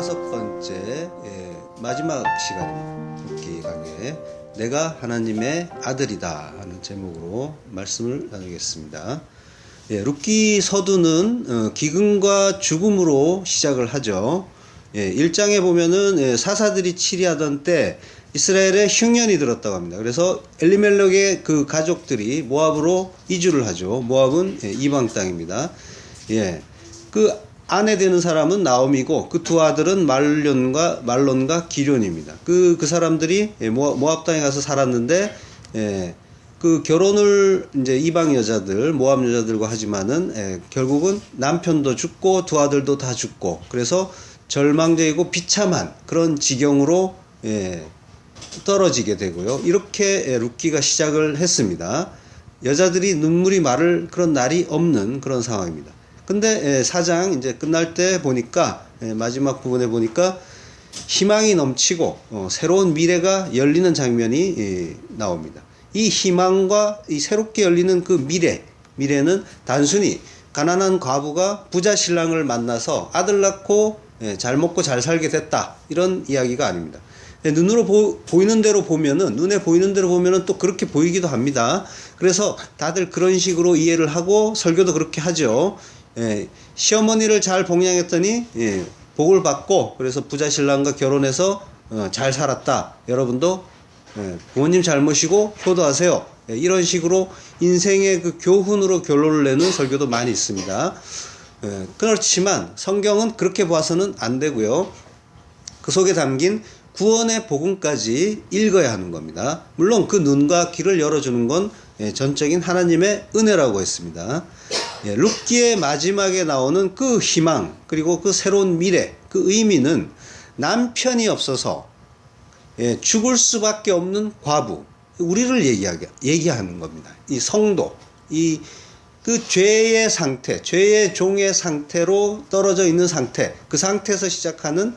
5번째 마지막 시간입니다. 룻기 강의 내가 하나님의 아들이다 하는 제목으로 말씀을 나누겠습니다. 룻기 서두는 기근과 죽음으로 시작을 하죠. 1장에 보면은 사사들이 치리하던 때 이스라엘에 흉년이 들었다고 합니다. 그래서 엘리멜렉의 그 가족들이 모압으로 이주를 하죠. 모압은 이방 땅입니다. 그 아내 되는 사람은 나옴이고 그 두 아들은 말론과 기럐입니다. 그 사람들이 모압 땅에 가서 살았는데 그 결혼을 이제 이방 여자들, 모압 여자들과 하지만은 결국은 남편도 죽고 두 아들도 다 죽고 그래서 절망적이고 비참한 그런 지경으로 떨어지게 되고요. 이렇게 룻기가 시작을 했습니다. 여자들이 눈물이 마를 그런 날이 없는 그런 상황입니다. 근데 4장 이제 끝날 때 보니까 마지막 부분에 보니까 희망이 넘치고 새로운 미래가 열리는 장면이 나옵니다. 이 희망과 이 새롭게 열리는 그 미래는 단순히 가난한 과부가 부자 신랑을 만나서 아들 낳고 잘 먹고 잘 살게 됐다 이런 이야기가 아닙니다. 눈으로 보이는 대로 보면은 눈에 보이는 대로 보면은 또 그렇게 보이기도 합니다. 그래서 다들 그런 식으로 이해를 하고 설교도 그렇게 하죠. 시어머니를 잘 봉양했더니 복을 받고 그래서 부자 신랑과 결혼해서 잘 살았다. 여러분도 부모님 잘 모시고 효도하세요. 이런 식으로 인생의 그 교훈으로 결론을 내는 설교도 많이 있습니다. 그렇지만 성경은 그렇게 봐서는 안 되고요. 그 속에 담긴 구원의 복음까지 읽어야 하는 겁니다. 물론 그 눈과 귀를 열어주는 건 전적인 하나님의 은혜라고 했습니다. 룻기의 마지막에 나오는 그 희망 그리고 그 새로운 미래 그 의미는 남편이 없어서 죽을 수밖에 없는 과부 우리를 얘기하는 겁니다. 이 성도 그 죄의 상태 죄의 종의 상태로 떨어져 있는 상태 그 상태에서 시작하는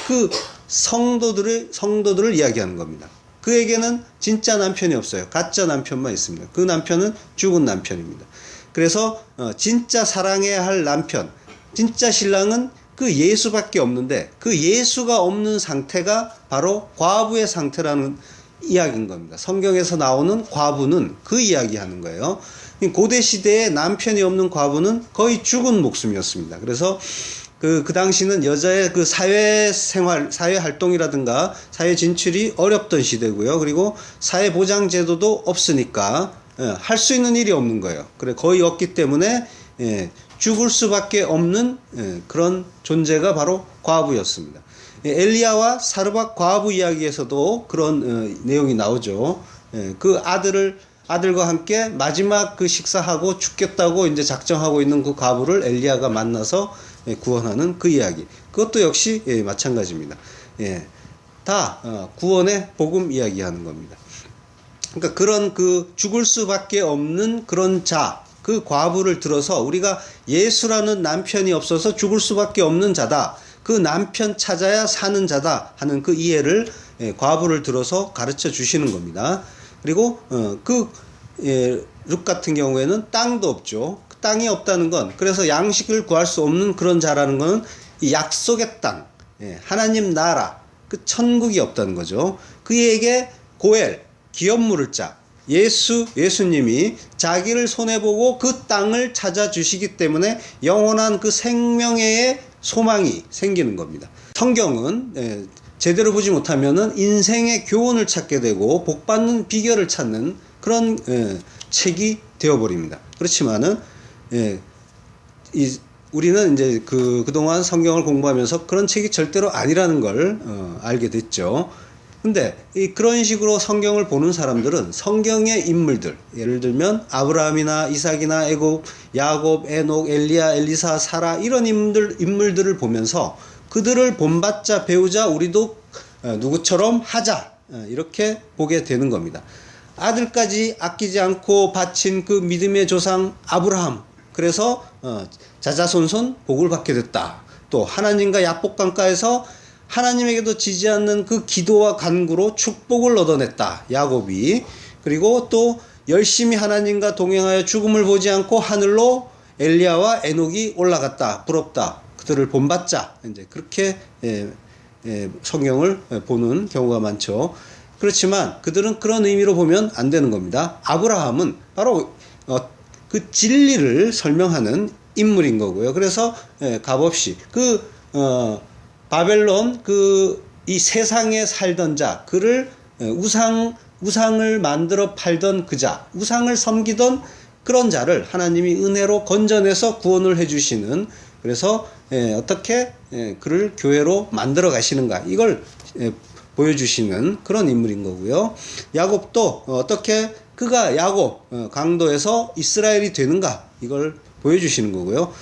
그 성도들을 이야기하는 겁니다. 그에게는 진짜 남편이 없어요. 가짜 남편만 있습니다. 그 남편은 죽은 남편입니다. 그래서 진짜 사랑해야 할 남편, 진짜 신랑은 그 예수밖에 없는데 그 예수가 없는 상태가 바로 과부의 상태라는 이야기인 겁니다. 성경에서 나오는 과부는 그 이야기하는 거예요. 고대 시대에 남편이 없는 과부는 거의 죽은 목숨이었습니다. 그래서 그 당시는 여자의 그 사회 활동이라든가 사회 진출이 어렵던 시대고요. 그리고 사회 보장 제도도 없으니까 할 수 있는 일이 없는 거예요. 그래 거의 없기 때문에 죽을 수밖에 없는 그런 존재가 바로 과부였습니다. 엘리야와 사르밧 과부 이야기에서도 그런 내용이 나오죠. 그 아들과 함께 마지막 그 식사하고 죽겠다고 이제 작정하고 있는 그 과부를 엘리야가 만나서 구원하는 그 이야기. 그것도 역시 마찬가지입니다. 다 구원의 복음 이야기하는 겁니다. 그러니까 그런 그 죽을 수밖에 없는 그런 그 과부를 들어서 우리가 예수라는 남편이 없어서 죽을 수밖에 없는 자다. 그 남편 찾아야 사는 자다 하는 그 이해를 과부를 들어서 가르쳐 주시는 겁니다. 그리고 룻 같은 경우에는 땅도 없죠. 땅이 없다는 건 그래서 양식을 구할 수 없는 그런 자라는 건 이 약속의 땅, 하나님 나라, 그 천국이 없다는 거죠. 그에게 고엘, 기업 물을 자, 예수님이 자기를 손해보고 그 땅을 찾아주시기 때문에 영원한 그 생명의 소망이 생기는 겁니다. 성경은 제대로 보지 못하면은 인생의 교훈을 찾게 되고 복받는 비결을 찾는 그런 책이 되어버립니다. 그렇지만은 우리는 이제 그동안 성경을 공부하면서 그런 책이 절대로 아니라는 걸 알게 됐죠. 근데 그런 식으로 성경을 보는 사람들은 성경의 인물들, 예를 들면 아브라함이나 이삭이나 야곱, 에녹, 엘리야, 엘리사, 사라 이런 인물들을 보면서 그들을 본받자 배우자 우리도 누구처럼 하자 이렇게 보게 되는 겁니다. 아들까지 아끼지 않고 바친 그 믿음의 조상 아브라함 그래서 자자손손 복을 받게 됐다. 또 하나님과 약복강가에서 하나님에게도 지지 않는 그 기도와 간구로 축복을 얻어냈다. 야곱이. 그리고 또 열심히 하나님과 동행하여 죽음을 보지 않고 하늘로 엘리야와 에녹이 올라갔다. 부럽다. 그들을 본받자. 이제 그렇게 성경을 보는 경우가 많죠. 그렇지만 그들은 그런 의미로 보면 안 되는 겁니다. 아브라함은 바로 그 진리를 설명하는 인물인 거고요. 그래서 값없이 바벨론 이 세상에 살던 자, 그를 우상을 만들어 팔던 그자, 우상을 섬기던 그런 자를 하나님이 은혜로 건져내서 구원을 해주시는, 그래서 어떻게 그를 교회로 만들어 가시는가, 이걸 보여주시는 그런 인물인 거고요. 야곱도 어떻게 그가 야곱 강도에서 이스라엘이 되는가, 이걸 보여주시는 거고요.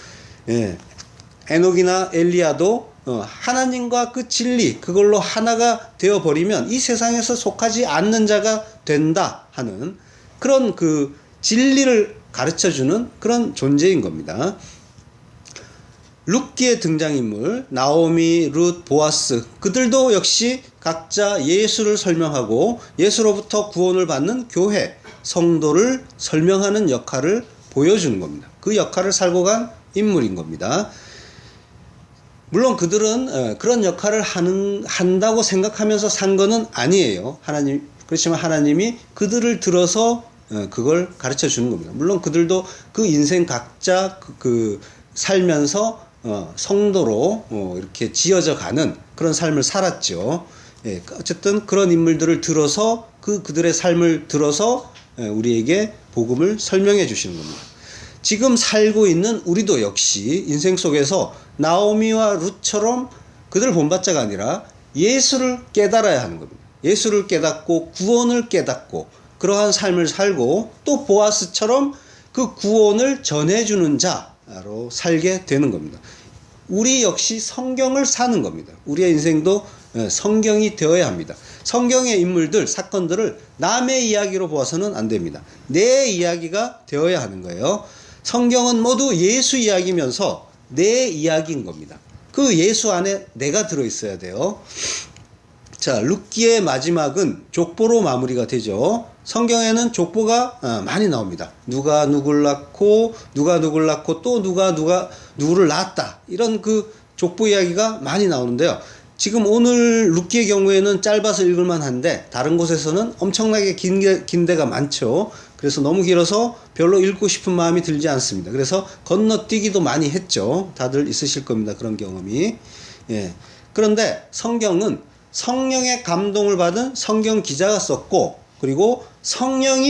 에녹이나 엘리야도 하나님과 그 진리, 그걸로 하나가 되어버리면 이 세상에서 속하지 않는 자가 된다 하는 그런 그 진리를 가르쳐주는 그런 존재인 겁니다. 룻기의 등장인물, 나오미, 룻, 보아스, 그들도 역시 각자 예수를 설명하고 예수로부터 구원을 받는 교회, 성도를 설명하는 역할을 보여주는 겁니다. 그 역할을 살고 간 인물인 겁니다. 물론 그들은 그런 역할을 한다고 생각하면서 산 거는 아니에요. 그렇지만 하나님이 그들을 들어서 그걸 가르쳐 주는 겁니다. 물론 그들도 그 인생 각자 살면서 성도로 이렇게 지어져 가는 그런 삶을 살았죠. 어쨌든 그런 인물들을 들어서 그들의 삶을 들어서 우리에게 복음을 설명해 주시는 겁니다. 지금 살고 있는 우리도 역시 인생 속에서 나오미와 룻처럼 그들 본받자가 아니라 예수를 깨달아야 하는 겁니다. 예수를 깨닫고 구원을 깨닫고 그러한 삶을 살고, 또 보아스처럼 그 구원을 전해주는 자로 살게 되는 겁니다. 우리 역시 성경을 사는 겁니다. 우리의 인생도 성경이 되어야 합니다. 성경의 인물들, 사건들을 남의 이야기로 보아서는 안 됩니다. 내 이야기가 되어야 하는 거예요. 성경은 모두 예수 이야기면서 내 이야기인 겁니다. 그 예수 안에 내가 들어있어야 돼요. 자, 룻기의 마지막은 족보로 마무리가 되죠. 성경에는 족보가 많이 나옵니다. 누가 누구를 낳고 또 누가 누구를 낳았다, 이런 그 족보 이야기가 많이 나오는데요. 지금 오늘 룻기의 경우에는 짧아서 읽을만 한데 다른 곳에서는 엄청나게 긴 데가 많죠. 그래서 너무 길어서 별로 읽고 싶은 마음이 들지 않습니다. 그래서 건너뛰기도 많이 했죠. 다들 있으실 겁니다, 그런 경험이. 그런데 성경은 성령의 감동을 받은 성경 기자가 썼고, 그리고 성령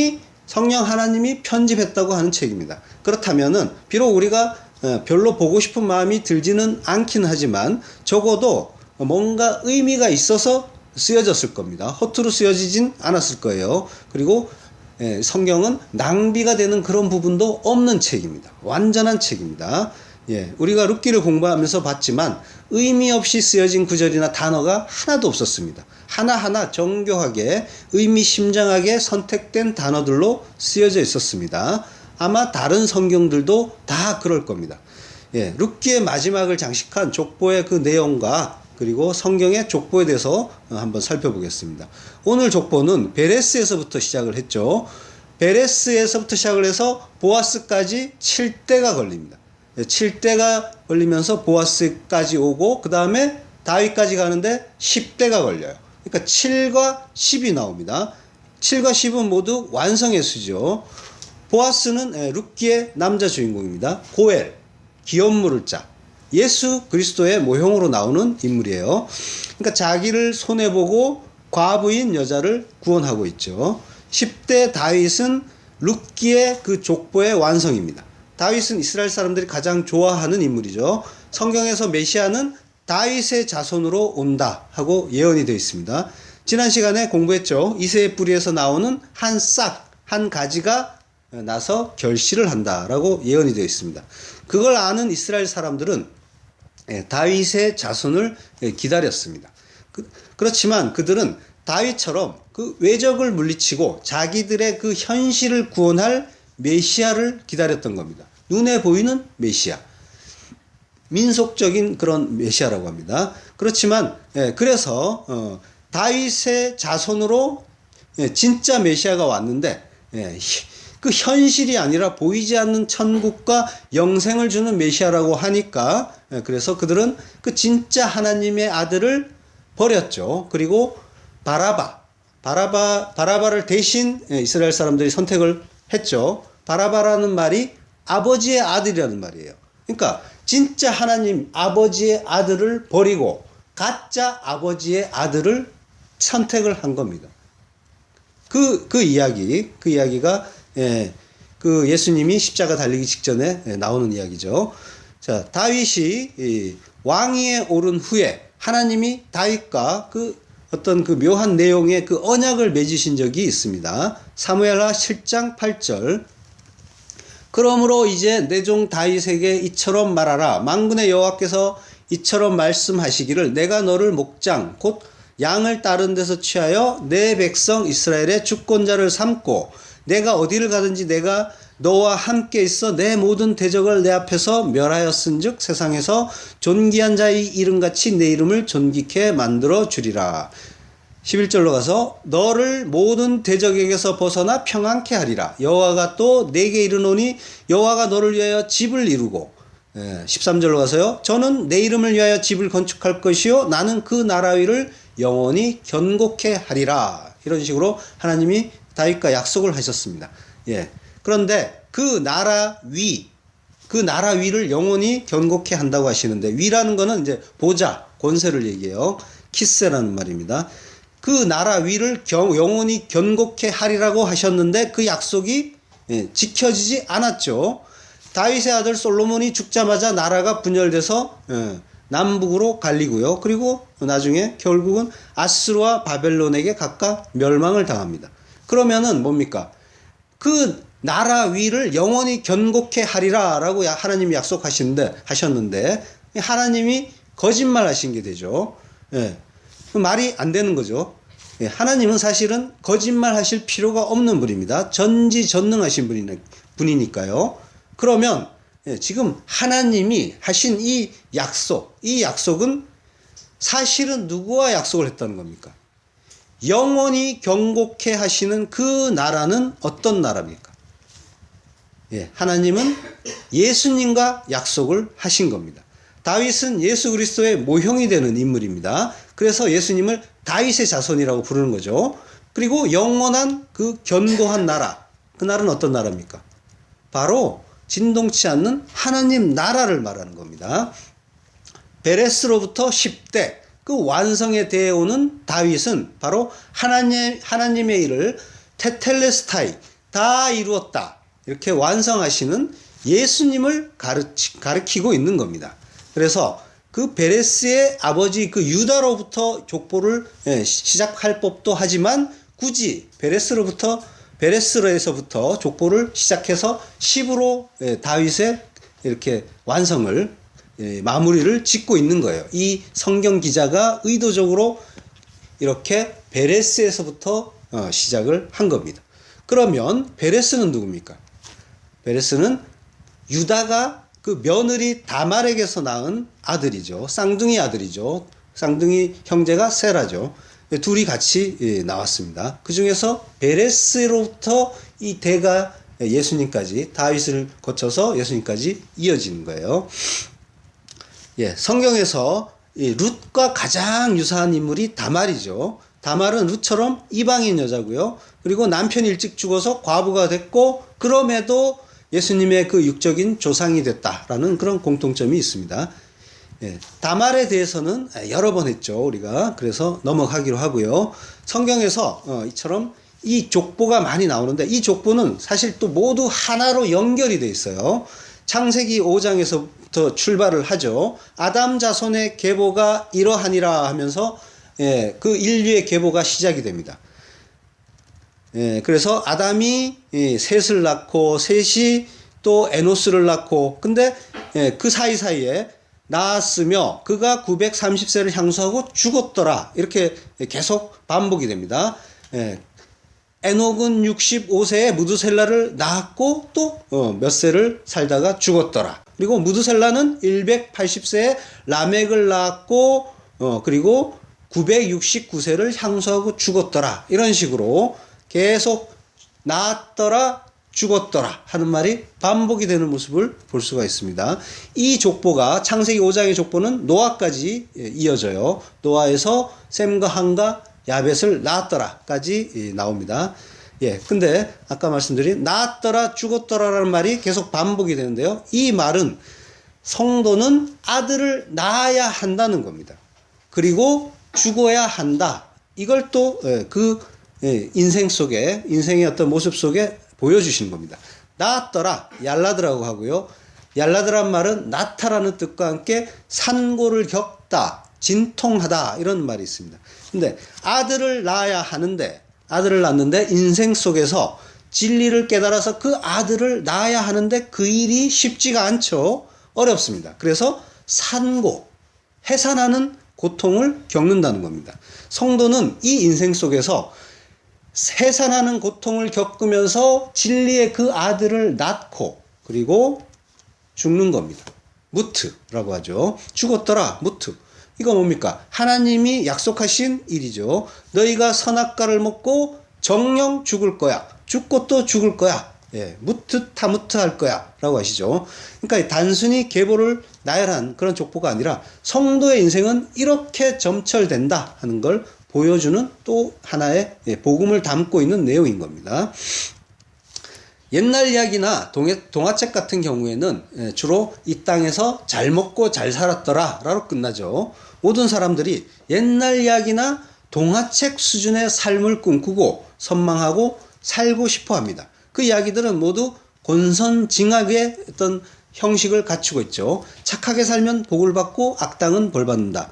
하나님이 편집했다고 하는 책입니다. 그렇다면은 비록 우리가 별로 보고 싶은 마음이 들지는 않긴 하지만 적어도 뭔가 의미가 있어서 쓰여졌을 겁니다. 허투루 쓰여지진 않았을 거예요. 그리고 성경은 낭비가 되는 그런 부분도 없는 책입니다. 완전한 책입니다. 우리가 룻기를 공부하면서 봤지만 의미 없이 쓰여진 구절이나 단어가 하나도 없었습니다. 하나하나 정교하게 의미심장하게 선택된 단어들로 쓰여져 있었습니다. 아마 다른 성경들도 다 그럴 겁니다. 룻기의 마지막을 장식한 족보의 그 내용과 그리고 성경의 족보에 대해서 한번 살펴보겠습니다. 오늘 족보는 베레스에서부터 시작을 했죠. 베레스에서부터 시작을 해서 보아스까지 7대가 걸립니다. 7대가 걸리면서 보아스까지 오고, 그 다음에 다윗까지 가는데 10대가 걸려요. 그러니까 7과 10이 나옵니다. 7과 10은 모두 완성의 수죠. 보아스는 룻기의 남자 주인공입니다. 고엘, 기업 물을 자, 예수 그리스도의 모형으로 나오는 인물이에요. 그러니까 자기를 손해보고 과부인 여자를 구원하고 있죠. 10대 다윗은 룻기의 그 족보의 완성입니다. 다윗은 이스라엘 사람들이 가장 좋아하는 인물이죠. 성경에서 메시아는 다윗의 자손으로 온다 하고 예언이 되어 있습니다. 지난 시간에 공부했죠. 이새의 뿌리에서 나오는 한 싹, 한 가지가 나서 결실을 한다라고 예언이 되어 있습니다. 그걸 아는 이스라엘 사람들은 다윗의 자손을 기다렸습니다. 그렇지만 그들은 다윗처럼 그 외적을 물리치고 자기들의 그 현실을 구원할 메시아를 기다렸던 겁니다. 눈에 보이는 메시아, 민속적인 그런 메시아라고 합니다. 그렇지만 그래서 다윗의 자손으로 진짜 메시아가 왔는데 그 현실이 아니라 보이지 않는 천국과 영생을 주는 메시아라고 하니까 그래서 그들은 그 진짜 하나님의 아들을 버렸죠. 그리고 바라바를 대신 이스라엘 사람들이 선택을 했죠. 바라바라는 말이 아버지의 아들이라는 말이에요. 그러니까 진짜 하나님 아버지의 아들을 버리고 가짜 아버지의 아들을 선택을 한 겁니다. 그 이야기가 그 예수님이 십자가 달리기 직전에 나오는 이야기죠. 자, 다윗이 왕위에 오른 후에 하나님이 다윗과 그 어떤 그 묘한 내용의 그 언약을 맺으신 적이 있습니다. 사무엘하 7장 8절. 그러므로 이제 내 종 다윗에게 이처럼 말하라. 만군의 여호와께서 이처럼 말씀하시기를 내가 너를 목장 곧 양을 따른 데서 취하여 내 백성 이스라엘의 주권자를 삼고 내가 어디를 가든지 내가 너와 함께 있어 내 모든 대적을 내 앞에서 멸하였은즉 세상에서 존귀한 자의 이름같이 내 이름을 존귀케 만들어 주리라. 11절로 가서 너를 모든 대적에게서 벗어나 평안케 하리라. 여호와가 또 내게 이르노니 여호와가 너를 위하여 집을 이루고 13절로 가서요. 저는 내 이름을 위하여 집을 건축할 것이요 나는 그 나라 위를 영원히 견고케 하리라. 이런 식으로 하나님이 다윗과 약속을 하셨습니다. 그런데 그 나라 위를 영원히 견고케 한다고 하시는데, 위라는 거는 이제 보좌, 권세를 얘기해요. 키세라는 말입니다. 그 나라 위를 영원히 견고케 하리라고 하셨는데 그 약속이 지켜지지 않았죠. 다윗의 아들 솔로몬이 죽자마자 나라가 분열돼서 남북으로 갈리고요. 그리고 나중에 결국은 아스루와 바벨론에게 각각 멸망을 당합니다. 그러면은 뭡니까? 그 나라 위를 영원히 견고케 하리라 라고 하나님이 하셨는데 하나님이 거짓말 하신 게 되죠. 말이 안 되는 거죠. 하나님은 사실은 거짓말 하실 필요가 없는 분입니다. 전지전능하신 분이니까요. 그러면 지금 하나님이 하신 이 약속은 사실은 누구와 약속을 했다는 겁니까? 영원히 견고케 하시는 그 나라는 어떤 나라입니까? 하나님은 예수님과 약속을 하신 겁니다. 다윗은 예수 그리스도의 모형이 되는 인물입니다. 그래서 예수님을 다윗의 자손이라고 부르는 거죠. 그리고 영원한 그 견고한 나라, 그 나라는 어떤 나라입니까? 바로 진동치 않는 하나님 나라를 말하는 겁니다. 베레스로부터 10대 그 완성에 대해 오는 다윗은 바로 하나님의 일을 테텔레스타이 다 이루었다 이렇게 완성하시는 예수님을 가르치고 있는 겁니다. 그래서 그 베레스의 아버지 그 유다로부터 족보를 시작할 법도 하지만 굳이 베레스로에서부터 족보를 시작해서 10으로 다윗의 이렇게 완성을 마무리를 짓고 있는 거예요. 이 성경 기자가 의도적으로 이렇게 베레스에서부터 시작을 한 겁니다. 그러면 베레스는 누굽니까? 베레스는 유다가 그 며느리 다말에게서 낳은 아들이죠. 쌍둥이 아들이죠. 쌍둥이 형제가 세라죠. 둘이 같이 나왔습니다. 그 중에서 베레스로부터 이 대가 예수님까지 다윗을 거쳐서 예수님까지 이어지는 거예요. 성경에서 룻과 가장 유사한 인물이 다말이죠. 다말은 룻처럼 이방인 여자고요. 그리고 남편이 일찍 죽어서 과부가 됐고 그럼에도 예수님의 그 육적인 조상이 됐다라는 그런 공통점이 있습니다. 다말에 대해서는 여러 번 했죠, 우리가. 그래서 넘어가기로 하고요. 성경에서 이처럼 이 족보가 많이 나오는데 이 족보는 사실 또 모두 하나로 연결이 되어 있어요. 창세기 5장에서부터 출발을 하죠. 아담 자손의 계보가 이러하니라 하면서 그 인류의 계보가 시작이 됩니다. 그래서 아담이 셋을 낳고 셋이 또 에노스를 낳고 근데 그 사이사이에 낳았으며 그가 930세를 향수하고 죽었더라. 이렇게 계속 반복이 됩니다. 에녹은 65세에 무드셀라를 낳았고 또 몇 세를 살다가 죽었더라. 그리고 무드셀라는 180세에 라멕을 낳았고 그리고 969세를 향수하고 죽었더라. 이런 식으로 계속 낳았더라 죽었더라 하는 말이 반복이 되는 모습을 볼 수가 있습니다. 이 족보가 창세기 5장의 족보는 노아까지 이어져요. 노아에서 셈과 함과 야벳을 낳았더라까지 나옵니다. 근데 아까 말씀드린 낳았더라 죽었더라라는 말이 계속 반복이 되는데요. 이 말은 성도는 아들을 낳아야 한다는 겁니다. 그리고 죽어야 한다. 이걸 또 그 인생 속에, 인생의 어떤 모습 속에 보여주시는 겁니다. 낳았더라, 얄라드라고 하고요. 얄라드란 말은 나타라는 뜻과 함께 산고를 겪다, 진통하다 이런 말이 있습니다. 근데 아들을 낳아야 하는데, 아들을 낳는데 인생 속에서 진리를 깨달아서 그 아들을 낳아야 하는데 그 일이 쉽지가 않죠. 어렵습니다. 그래서 산고, 해산하는 고통을 겪는다는 겁니다. 성도는 이 인생 속에서 해산하는 고통을 겪으면서 진리의 그 아들을 낳고 그리고 죽는 겁니다. 무트라고 하죠. 죽었더라, 무트. 이거 뭡니까? 하나님이 약속하신 일이죠. 너희가 선악과를 먹고 정령 죽을 거야. 죽고 또 죽을 거야. 무트 타무트 할 거야 라고 하시죠. 그러니까 단순히 계보를 나열한 그런 족보가 아니라 성도의 인생은 이렇게 점철된다 하는 걸 보여주는 또 하나의 복음을 담고 있는 내용인 겁니다. 옛날 이야기나 동화책 같은 경우에는 주로 이 땅에서 잘 먹고 잘 살았더라 라고 끝나죠. 모든 사람들이 옛날 이야기나 동화책 수준의 삶을 꿈꾸고 선망하고 살고 싶어 합니다. 그 이야기들은 모두 권선징악의 어떤 형식을 갖추고 있죠. 착하게 살면 복을 받고 악당은 벌 받는다.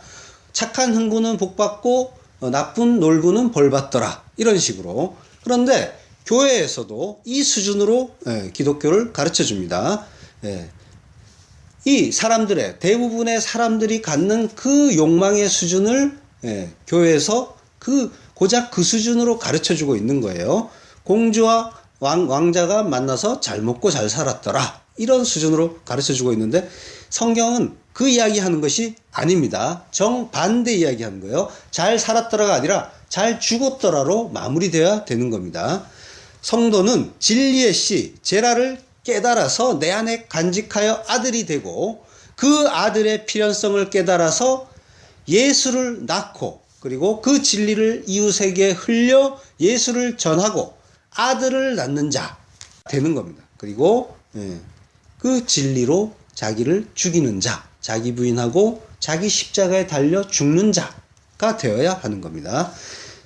착한 흥부는 복 받고 나쁜 놀부는 벌 받더라. 이런 식으로. 그런데 교회에서도 이 수준으로 기독교를 가르쳐 줍니다. 이 사람들의 대부분의 사람들이 갖는 그 욕망의 수준을 교회에서 고작 그 수준으로 가르쳐 주고 있는 거예요. 공주와 왕자가 만나서 잘 먹고 잘 살았더라. 이런 수준으로 가르쳐 주고 있는데 성경은 그 이야기 하는 것이 아닙니다. 정반대 이야기 하는 거예요. 잘 살았더라가 아니라 잘 죽었더라로 마무리되어야 되는 겁니다. 성도는 진리의 씨, 제라를 깨달아서 내 안에 간직하여 아들이 되고 그 아들의 필연성을 깨달아서 예수를 낳고 그리고 그 진리를 이웃에게 흘려 예수를 전하고 아들을 낳는 자 되는 겁니다. 그리고 그 진리로 자기를 죽이는 자, 자기 부인하고 자기 십자가에 달려 죽는 자가 되어야 하는 겁니다.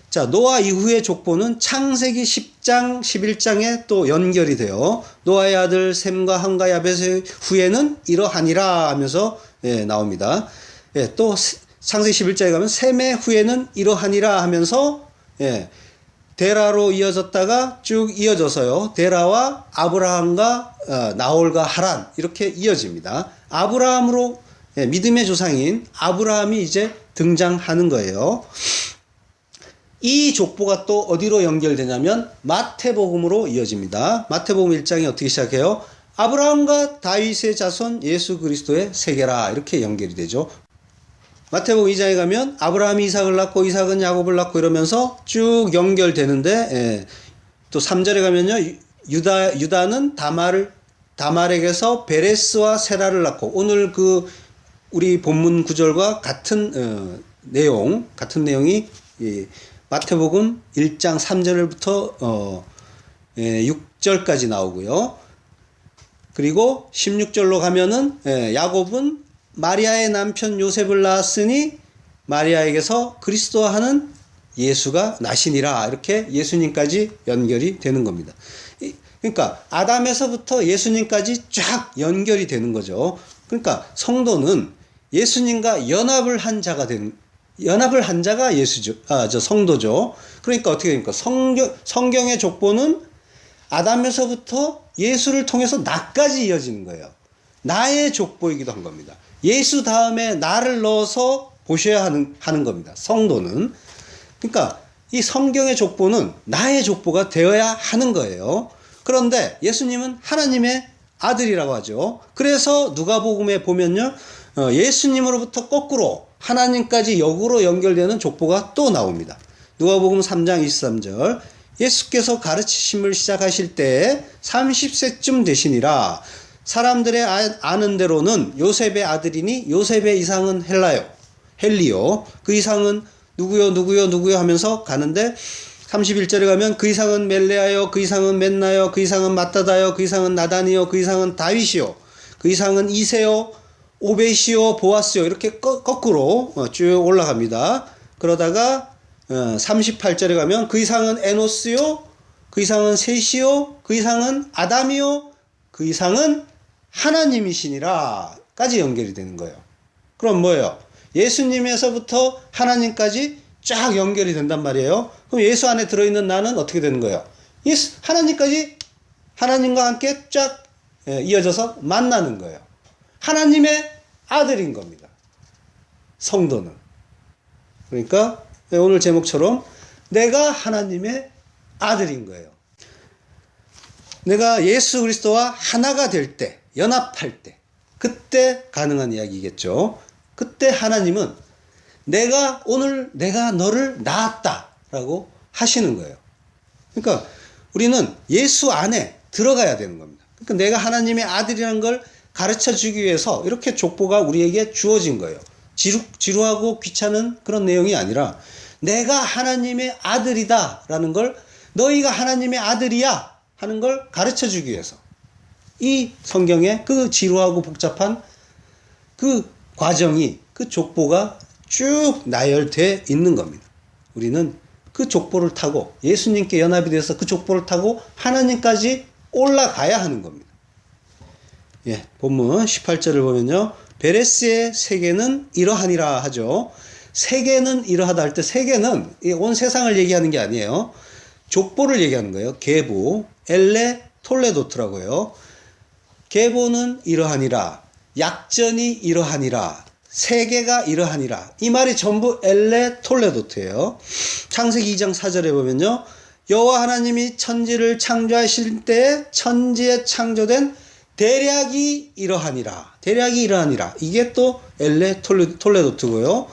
자, 노아 이후의 족보는 창세기 10장, 11장에 또 연결이 돼요. 노아의 아들 셈과 함과 야벳의 후에는 이러하니라 하면서 나옵니다. 또 창세기 11장에 가면 셈의 후에는 이러하니라 하면서 데라로 이어졌다가 쭉 이어져서요. 데라와 아브라함과 나홀과 하란 이렇게 이어집니다. 아브라함으로 믿음의 조상인 아브라함이 이제 등장하는 거예요. 이 족보가 또 어디로 연결되냐면 마태복음으로 이어집니다. 마태복음 1장이 어떻게 시작해요? 아브라함과 다윗의 자손 예수 그리스도의 세계라 이렇게 연결이 되죠. 마태복음 2장에 가면 아브라함이 이삭을 낳고 이삭은 야곱을 낳고 이러면서 쭉 연결되는데 또 3절에 가면요. 유다는 다말에게서 베레스와 세라를 낳고 오늘 우리 본문 구절과 같은 내용이 마태복음 1장 3절부터 6절까지 나오고요. 그리고 16절로 가면은 야곱은 마리아의 남편 요셉을 낳았으니 마리아에게서 그리스도와 하는 예수가 나시니라 이렇게 예수님까지 연결이 되는 겁니다. 그러니까 아담에서부터 예수님까지 쫙 연결이 되는 거죠. 그러니까 성도는 예수님과 연합을 한 자가 성도죠. 그러니까 어떻게 됩니까? 성경의 족보는 아담에서부터 예수를 통해서 나까지 이어지는 거예요. 나의 족보이기도 한 겁니다. 예수 다음에 나를 넣어서 보셔야 하는 겁니다. 성도는. 그러니까 이 성경의 족보는 나의 족보가 되어야 하는 거예요. 그런데 예수님은 하나님의 아들이라고 하죠. 그래서 누가복음에 보면요. 예수님으로부터 거꾸로 하나님까지 역으로 연결되는 족보가 또 나옵니다. 누가복음 3장 23절 예수께서 가르치심을 시작하실 때 30세쯤 되시니라. 사람들의 아는 대로는 요셉의 아들이니 요셉의 이상은 헬리요. 그 이상은 누구요 하면서 가는데 31절에 가면 그 이상은 멜레아요, 그 이상은 맨나요, 그 이상은 마따다요, 그 이상은 나단이요, 그 이상은 다윗이요, 그 이상은 이세요, 오벳이요, 보아스요. 이렇게 거꾸로 쭉 올라갑니다. 그러다가 38절에 가면 그 이상은 에노스요, 그 이상은 셋이요, 그 이상은 아담이요, 그 이상은 하나님이시니라 까지 연결이 되는 거예요. 그럼 뭐예요? 예수님에서부터 하나님까지 쫙 연결이 된단 말이에요. 그럼 예수 안에 들어있는 나는 어떻게 되는 거예요? 하나님까지 하나님과 함께 쫙 이어져서 만나는 거예요. 하나님의 아들인 겁니다. 성도는. 그러니까 오늘 제목처럼 내가 하나님의 아들인 거예요. 내가 예수 그리스도와 하나가 될 때, 연합할 때, 그때 가능한 이야기겠죠. 그때 하나님은 내가 너를 낳았다라고 하시는 거예요. 그러니까 우리는 예수 안에 들어가야 되는 겁니다. 그러니까 내가 하나님의 아들이라는 걸 가르쳐 주기 위해서 이렇게 족보가 우리에게 주어진 거예요. 지루하고 귀찮은 그런 내용이 아니라 내가 하나님의 아들이다라는 걸, 너희가 하나님의 아들이야 하는 걸 가르쳐 주기 위해서 이 성경에 그 지루하고 복잡한 그 과정이, 그 족보가 쭉 나열되어 있는 겁니다. 우리는 그 족보를 타고 예수님께 연합이 돼서 그 족보를 타고 하나님까지 올라가야 하는 겁니다. 본문 18절을 보면요. 베레스의 세계는 이러하니라 하죠. 세계는 이러하다 할 때 세계는 온 세상을 얘기하는 게 아니에요. 족보를 얘기하는 거예요. 게보, 엘레, 톨레도트라고요. 게보는 이러하니라, 약전이 이러하니라, 세계가 이러하니라. 이 말이 전부 엘레 톨레도트예요. 창세기 2장 4절에 보면요. 여호와 하나님이 천지를 창조하실 때 천지에 창조된 대략이 이러하니라. 대략이 이러하니라. 이게 또 엘레 톨레도트고요.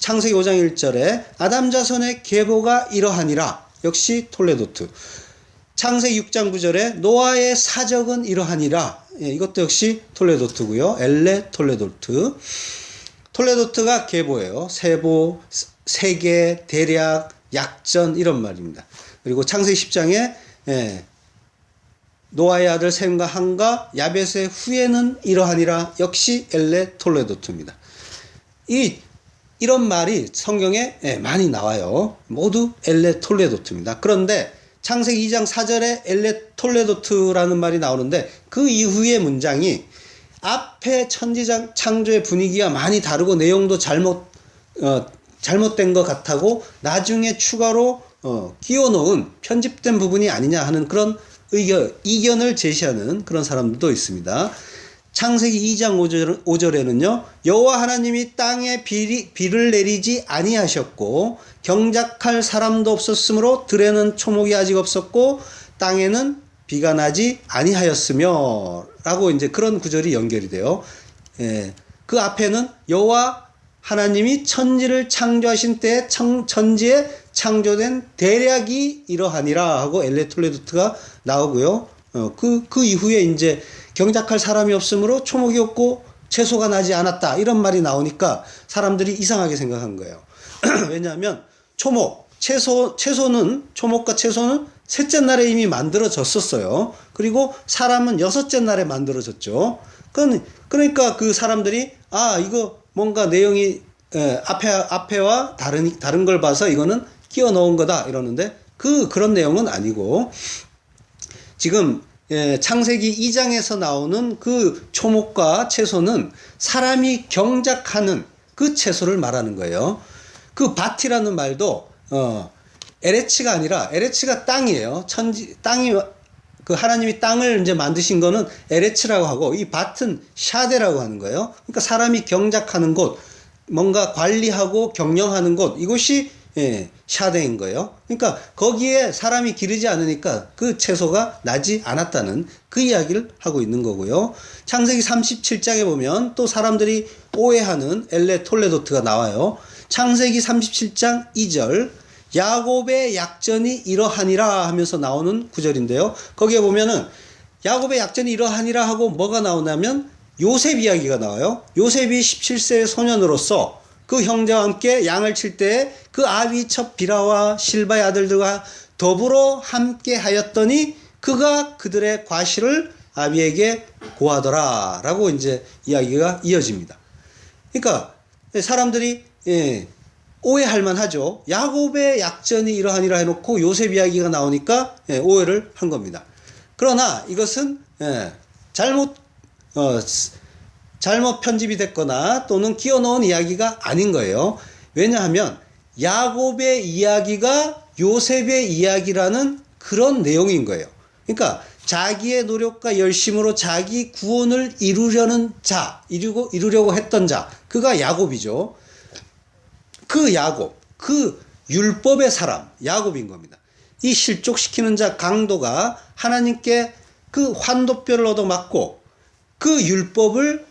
창세기 5장 1절에 아담 자손의 계보가 이러하니라. 역시 톨레도트. 창세기 6장 9절에 노아의 사적은 이러하니라. 이것도 역시 톨레도트고요. 엘레 톨레도트. 톨레도트가 계보예요. 세보, 세계, 대략, 약전 이런 말입니다. 그리고 창세기 10장에 노아의 아들 셈과 함과 야벳의 후예는 이러하니라. 역시 엘레 톨레도트입니다. 이런 말이 성경에 많이 나와요. 모두 엘레 톨레도트입니다. 그런데 창세기 2장 4절에 엘레 톨레도트라는 말이 나오는데 그 이후의 문장이 앞에 천지장 창조의 분위기가 많이 다르고 내용도 잘못된 것 같고 나중에 추가로 끼워놓은 편집된 부분이 아니냐 하는 그런 이견을 제시하는 그런 사람들도 있습니다. 창세기 2장 5절에는요. 여호와 하나님이 땅에 비를 내리지 아니하셨고 경작할 사람도 없었으므로 들에는 초목이 아직 없었고 땅에는 비가 나지 아니하였으며 라고 이제 그런 구절이 연결이 돼요. 그 앞에는 여호와 하나님이 천지를 창조하신 때에 천지에 창조된 대략이 이러하니라 하고 엘레 톨레도트가 나오고요. 그 이후에 이제 경작할 사람이 없으므로 초목이 없고 채소가 나지 않았다 이런 말이 나오니까 사람들이 이상하게 생각한 거예요. 왜냐하면 초목과 채소는 셋째 날에 이미 만들어졌었어요. 그리고 사람은 여섯째 날에 만들어졌죠. 그러니까 그 사람들이 이거 뭔가 내용이 앞에와 다른 걸 봐서 이거는 끼워 넣은 거다 이러는데 그런 내용은 아니고 지금 창세기 2장에서 나오는 그 초목과 채소는 사람이 경작하는 그 채소를 말하는 거예요. 그 밭이라는 말도 에레치가 아니라 에레치가 땅이에요. 땅이 그 하나님이 땅을 이제 만드신 거는 에레치라고 하고 이 밭은 샤데라고 하는 거예요. 그러니까 사람이 경작하는 곳, 뭔가 관리하고 경영하는 곳, 이곳이 샤데인 거예요. 그러니까 거기에 사람이 기르지 않으니까 그 채소가 나지 않았다는 그 이야기를 하고 있는 거고요. 창세기 37장에 보면 또 사람들이 오해하는 엘레 톨레도트가 나와요. 창세기 37장 2절 야곱의 약전이 이러하니라 하면서 나오는 구절인데요. 거기에 보면은 야곱의 약전이 이러하니라 하고 뭐가 나오냐면 요셉 이야기가 나와요. 요셉이 17세의 소년으로서 그 형제와 함께 양을 칠 때에 그 아비 첩 비라와 실바의 아들들과 더불어 함께 하였더니 그가 그들의 과실을 아비에게 고하더라 라고 이제 이야기가 이어집니다. 그러니까 사람들이 오해할 만하죠. 야곱의 약전이 이러하니라 해놓고 요셉 이야기가 나오니까 오해를 한 겁니다. 그러나 이것은 잘못 편집이 됐거나 또는 끼워 넣은 이야기가 아닌 거예요. 왜냐하면 야곱의 이야기가 요셉의 이야기라는 그런 내용인 거예요. 그러니까 자기의 노력과 열심으로 자기 구원을 이루려는 자, 이루려고 했던 자, 그가 야곱이죠. 그 야곱, 그 율법의 사람, 야곱인 겁니다. 이 실족시키는 자 강도가 하나님께 그 환도뼈를 얻어맞고 그 율법을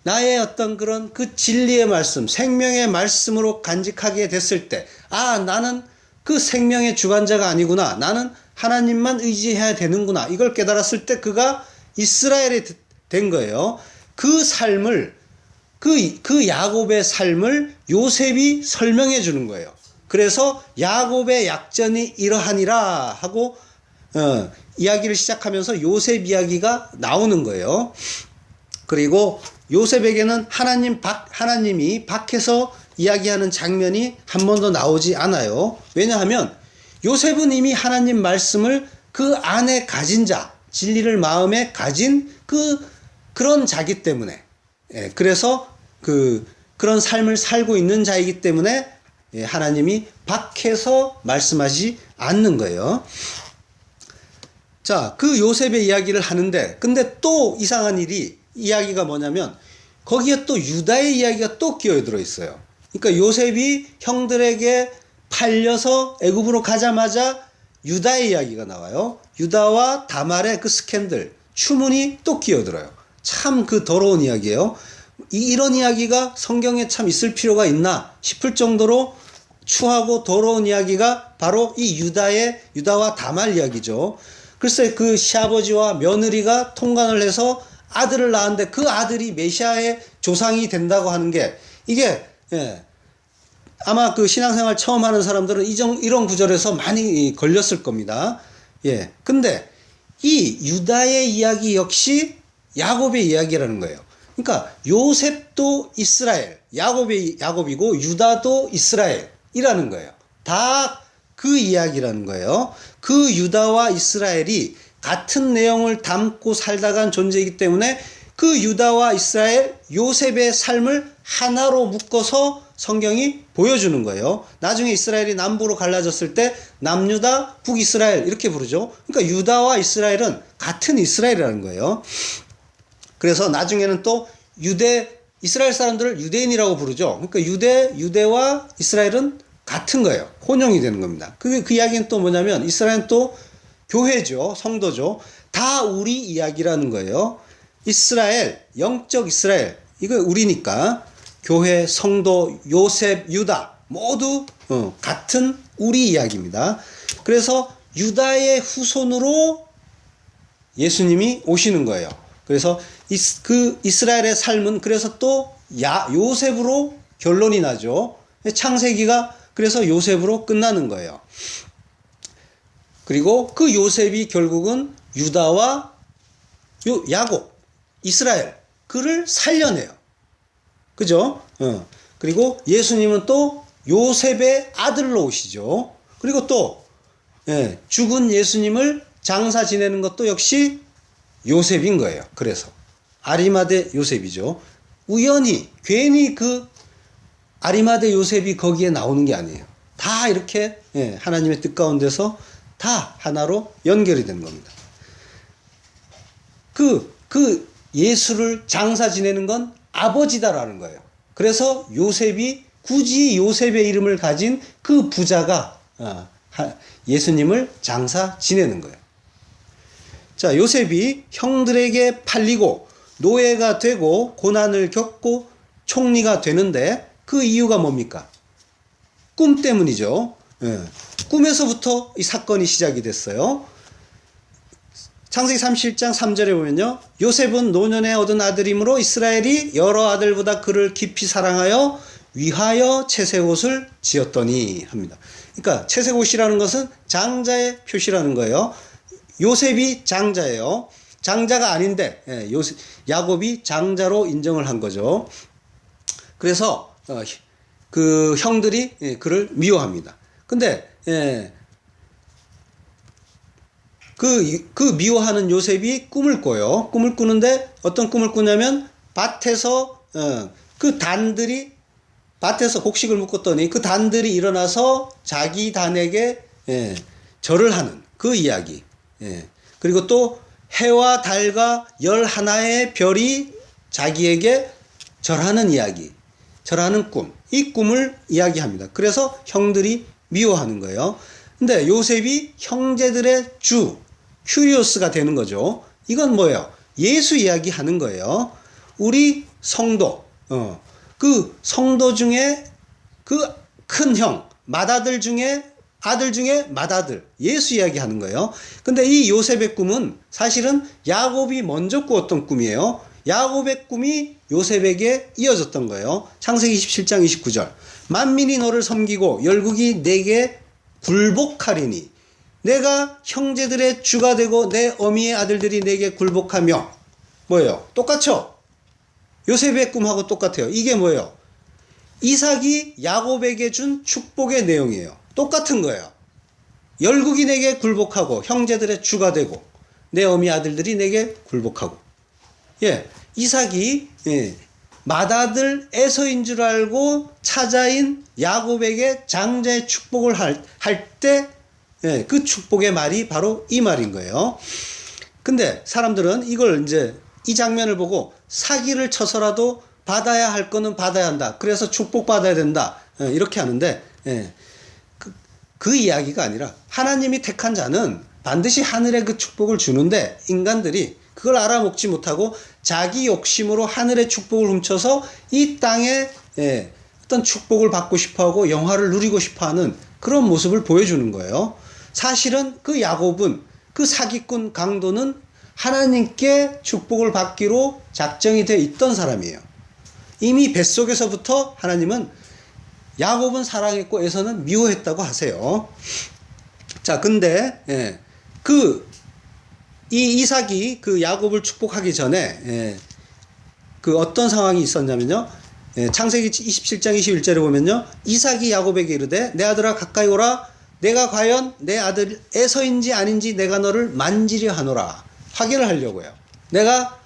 나의 어떤 그런 그 진리의 말씀, 생명의 말씀으로 간직하게 됐을 때, 나는 그 생명의 주관자가 아니구나. 나는 하나님만 의지해야 되는구나. 이걸 깨달았을 때 그가 이스라엘이 된 거예요. 그 삶을, 그 야곱의 삶을 요셉이 설명해 주는 거예요. 그래서 야곱의 약전이 이러하니라 하고 이야기를 시작하면서 요셉 이야기가 나오는 거예요. 그리고 요셉에게는 하나님이 밖에서 이야기하는 장면이 한 번도 나오지 않아요. 왜냐하면 요셉은 이미 하나님 말씀을 그 안에 가진 자, 진리를 마음에 가진 그런 자기 때문에, 그래서 그런 삶을 살고 있는 자이기 때문에 하나님이 밖에서 말씀하지 않는 거예요. 자, 그 요셉의 이야기를 하는데, 근데 또 이상한 이야기가 뭐냐면, 거기에 또 유다의 이야기가 또 끼어들어 있어요. 그러니까 요셉이 형들에게 팔려서 애굽으로 가자마자 유다의 이야기가 나와요. 유다와 다말의 그 스캔들, 추문이 또 끼어들어요. 참 그 더러운 이야기예요. 이런 이야기가 성경에 참 있을 필요가 있나 싶을 정도로 추하고 더러운 이야기가 바로 이 유다와 다말 이야기죠. 글쎄 그 시아버지와 며느리가 통관을 해서 아들을 낳았는데 그 아들이 메시아의 조상이 된다고 하는 게 이게 아마 그 신앙생활 처음 하는 사람들은 이런 구절에서 많이 걸렸을 겁니다. 근데 이 유다의 이야기 역시 야곱의 이야기라는 거예요. 그러니까 요셉도 이스라엘, 야곱이고 유다도 이스라엘이라는 거예요. 다 그 이야기라는 거예요. 그 유다와 이스라엘이 같은 내용을 담고 살다간 존재이기 때문에 그 유다와 이스라엘, 요셉의 삶을 하나로 묶어서 성경이 보여주는 거예요. 나중에 이스라엘이 남부로 갈라졌을 때 남유다, 북이스라엘 이렇게 부르죠. 그러니까 유다와 이스라엘은 같은 이스라엘이라는 거예요. 그래서 나중에는 또 이스라엘 사람들을 유대인이라고 부르죠. 그러니까 유대와 이스라엘은 같은 거예요. 혼용이 되는 겁니다. 그 이야기는 또 뭐냐면 이스라엘은 또 교회죠. 성도죠. 다 우리 이야기라는 거예요. 이스라엘, 영적 이스라엘, 이거 우리니까 교회, 성도, 요셉, 유다 모두 같은 우리 이야기입니다. 그래서 유다의 후손으로 예수님이 오시는 거예요. 그래서 그 이스라엘의 삶은 그래서 또 요셉으로 결론이 나죠. 창세기가 그래서 요셉으로 끝나는 거예요. 그리고 그 요셉이 결국은 유다와 야곱, 이스라엘, 그를 살려내요. 그죠? 그리고 예수님은 또 요셉의 아들로 오시죠. 그리고 또 죽은 예수님을 장사 지내는 것도 역시 요셉인 거예요. 그래서 아리마대 요셉이죠. 우연히 괜히 그 아리마대 요셉이 거기에 나오는 게 아니에요. 다 이렇게 하나님의 뜻 가운데서 다 하나로 연결이 되는 겁니다. 그 예수를 장사 지내는 건 아버지다라는 거예요. 그래서 요셉이 굳이 요셉의 이름을 가진 그 부자가 예수님을 장사 지내는 거예요. 자, 요셉이 형들에게 팔리고 노예가 되고 고난을 겪고 총리가 되는데 그 이유가 뭡니까? 꿈 때문이죠. 꿈에서부터 이 사건이 시작이 됐어요. 창세기 37장 3절에 보면요. 요셉은 노년에 얻은 아들이므로 이스라엘이 여러 아들보다 그를 깊이 사랑하여 위하여 채색옷을 지었더니 합니다. 그러니까 채색옷이라는 것은 장자의 표시라는 거예요. 요셉이 장자예요. 장자가 아닌데 야곱이 장자로 인정을 한 거죠. 그래서 그 형들이 그를 미워합니다. 근데 그 미워하는 요셉이 꿈을 꿔요. 꿈을 꾸는데 어떤 꿈을 꾸냐면 밭에서 그 단들이 밭에서 곡식을 묶었더니 그 단들이 일어나서 자기 단에게 절을 하는 그 이야기. 그리고 또 해와 달과 11의 별이 자기에게 절하는 이야기. 절하는 꿈. 이 꿈을 이야기합니다. 그래서 형들이 미워하는 거예요. 근데 요셉이 형제들의 주, 큐리오스가 되는 거죠. 이건 뭐예요? 예수 이야기 하는 거예요. 우리 성도, 그 성도 중에 그 큰 형, 맏아들 중에 아들 중에 맏아들, 예수 이야기 하는 거예요. 근데 이 요셉의 꿈은 사실은 야곱이 먼저 꾸었던 꿈이에요. 야곱의 꿈이 요셉에게 이어졌던 거예요. 창세기 27장 29절. 만민이 너를 섬기고 열국이 내게 굴복하리니 내가 형제들의 주가 되고 내 어미의 아들들이 내게 굴복하며 뭐예요? 똑같죠? 요셉의 꿈하고 똑같아요. 이게 뭐예요? 이삭이 야곱에게 준 축복의 내용이에요. 똑같은 거예요. 열국이 내게 굴복하고 형제들의 주가 되고 내 어미 아들들이 내게 굴복하고. 이삭이 맏아들 에서인 줄 알고 차자인 야곱에게 장자의 축복을 할 때 그 축복의 말이 바로 이 말인 거예요. 근데 사람들은 이걸 이제 이 장면을 보고 사기를 쳐서라도 받아야 할 거는 받아야 한다. 그래서 축복받아야 된다. 이렇게 하는데 그 이야기가 아니라 하나님이 택한 자는 반드시 하늘의 그 축복을 주는데 인간들이 그걸 알아먹지 못하고 자기 욕심으로 하늘의 축복을 훔쳐서 이 땅에 어떤 축복을 받고 싶어하고 영화를 누리고 싶어하는 그런 모습을 보여주는 거예요. 사실은 그 야곱은 그 사기꾼 강도는 하나님께 축복을 받기로 작정이 되어 있던 사람이에요. 이미 뱃속에서부터 하나님은 야곱은 사랑했고 에서는 미워했다고 하세요. 자, 근데 이 이삭이 그 야곱을 축복하기 전에 그 어떤 상황이 있었냐면요. 창세기 27장 21절에 보면요. 이삭이 야곱에게 이르되 내 아들아 가까이 오라. 내가 과연 내 아들 에서인지 아닌지 내가 너를 만지려 하노라. 확인을 하려고요. 내가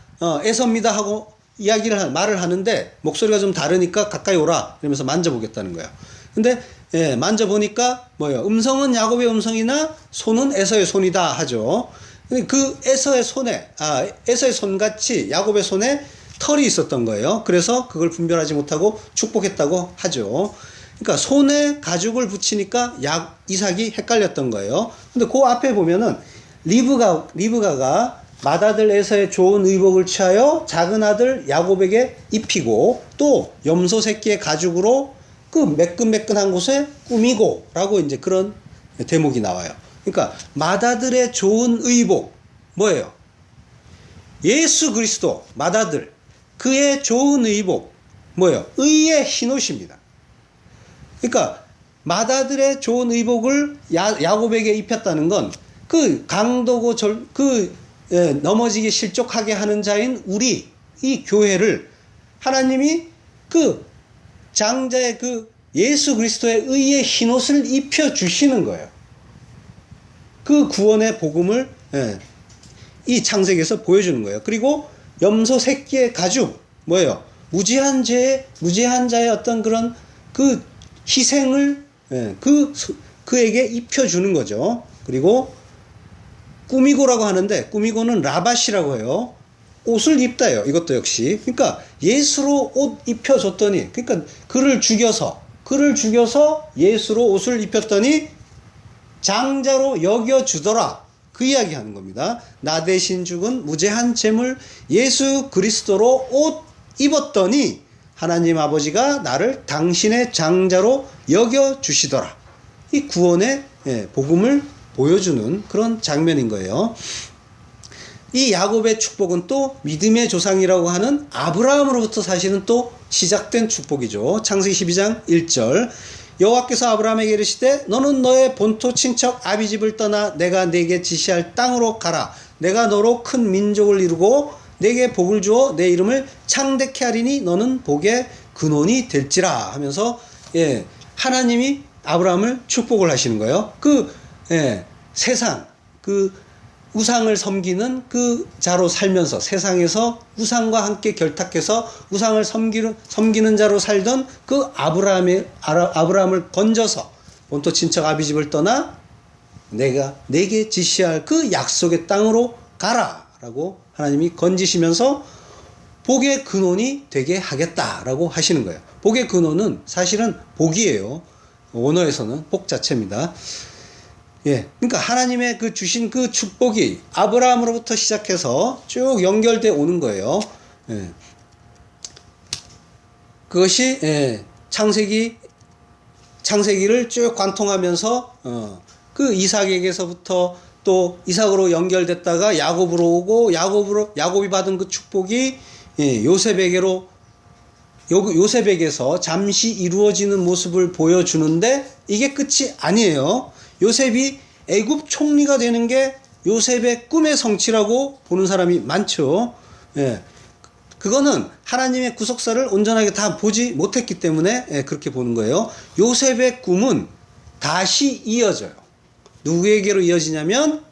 에서입니다 하고 말을 하는데 목소리가 좀 다르니까 가까이 오라. 이러면서 만져보겠다는 거예요. 근데 만져보니까 뭐예요? 음성은 야곱의 음성이나 손은 에서의 손이다 하죠. 그 에서의 손같이 야곱의 손에 털이 있었던 거예요. 그래서 그걸 분별하지 못하고 축복했다고 하죠. 그러니까 손에 가죽을 붙이니까 이삭이 헷갈렸던 거예요. 근데 그 앞에 보면은 리브가가 맏아들 에서의 좋은 의복을 취하여 작은 아들 야곱에게 입히고 또 염소 새끼의 가죽으로 그 매끈매끈한 곳에 꾸미고 라고 이제 그런 대목이 나와요. 그러니까 맏아들의 좋은 의복 뭐예요? 예수 그리스도 맏아들 그의 좋은 의복 뭐예요? 의의 흰옷입니다. 그러니까 맏아들의 좋은 의복을 야곱에게 입혔다는 건 그 강도고 넘어지기 실족하게 하는 자인 우리 이 교회를 하나님이 그 장자의 그 예수 그리스도의 의의 흰옷을 입혀 주시는 거예요. 그 구원의 복음을 이 창세기에서 보여주는 거예요. 그리고 염소 새끼의 가죽 뭐예요? 무죄한 자의 어떤 그런 그 희생을 그에게 입혀주는 거죠. 그리고 꾸미고라고 하는데 꾸미고는 라바시라고 해요. 옷을 입다요. 이것도 역시. 그러니까 예수로 옷 입혀줬더니 그러니까 그를 죽여서 예수로 옷을 입혔더니 장자로 여겨주더라. 그 이야기 하는 겁니다. 나 대신 죽은 무죄한 재물 예수 그리스도로 옷 입었더니 하나님 아버지가 나를 당신의 장자로 여겨주시더라. 이 구원의 복음을 보여주는 그런 장면인 거예요. 이 야곱의 축복은 또 믿음의 조상이라고 하는 아브라함으로부터 사실은 또 시작된 축복이죠. 창세기 12장 1절 여호와께서 아브라함에게 이르시되 너는 너의 본토 친척 아비 집을 떠나 내가 내게 지시할 땅으로 가라. 내가 너로 큰 민족을 이루고 내게 복을 주어 내 이름을 창대케 하리니 너는 복의 근원이 될지라 하면서 하나님이 아브라함을 축복을 하시는 거예요. 세상 우상을 섬기는 그 자로 살면서 세상에서 우상과 함께 결탁해서 우상을 섬기는 자로 살던 그 아브라함을 건져서 본토 친척 아비 집을 떠나 내가 내게 지시할 그 약속의 땅으로 가라 라고 하나님이 건지시면서 복의 근원이 되게 하겠다라고 하시는 거예요. 복의 근원은 사실은 복이에요. 원어에서는 복 자체입니다. 그러니까 하나님의 그 주신 그 축복이 아브라함으로부터 시작해서 쭉 연결돼 오는 거예요. 그것이 창세기를 쭉 관통하면서 그 이삭에게서부터 또 이삭으로 연결됐다가 야곱으로 오고 야곱이 받은 그 축복이 요셉에게서 잠시 이루어지는 모습을 보여주는데 이게 끝이 아니에요. 요셉이 애굽 총리가 되는 게 요셉의 꿈의 성취라고 보는 사람이 많죠. 그거는 하나님의 구속사를 온전하게 다 보지 못했기 때문에 그렇게 보는 거예요. 요셉의 꿈은 다시 이어져요. 누구에게로 이어지냐면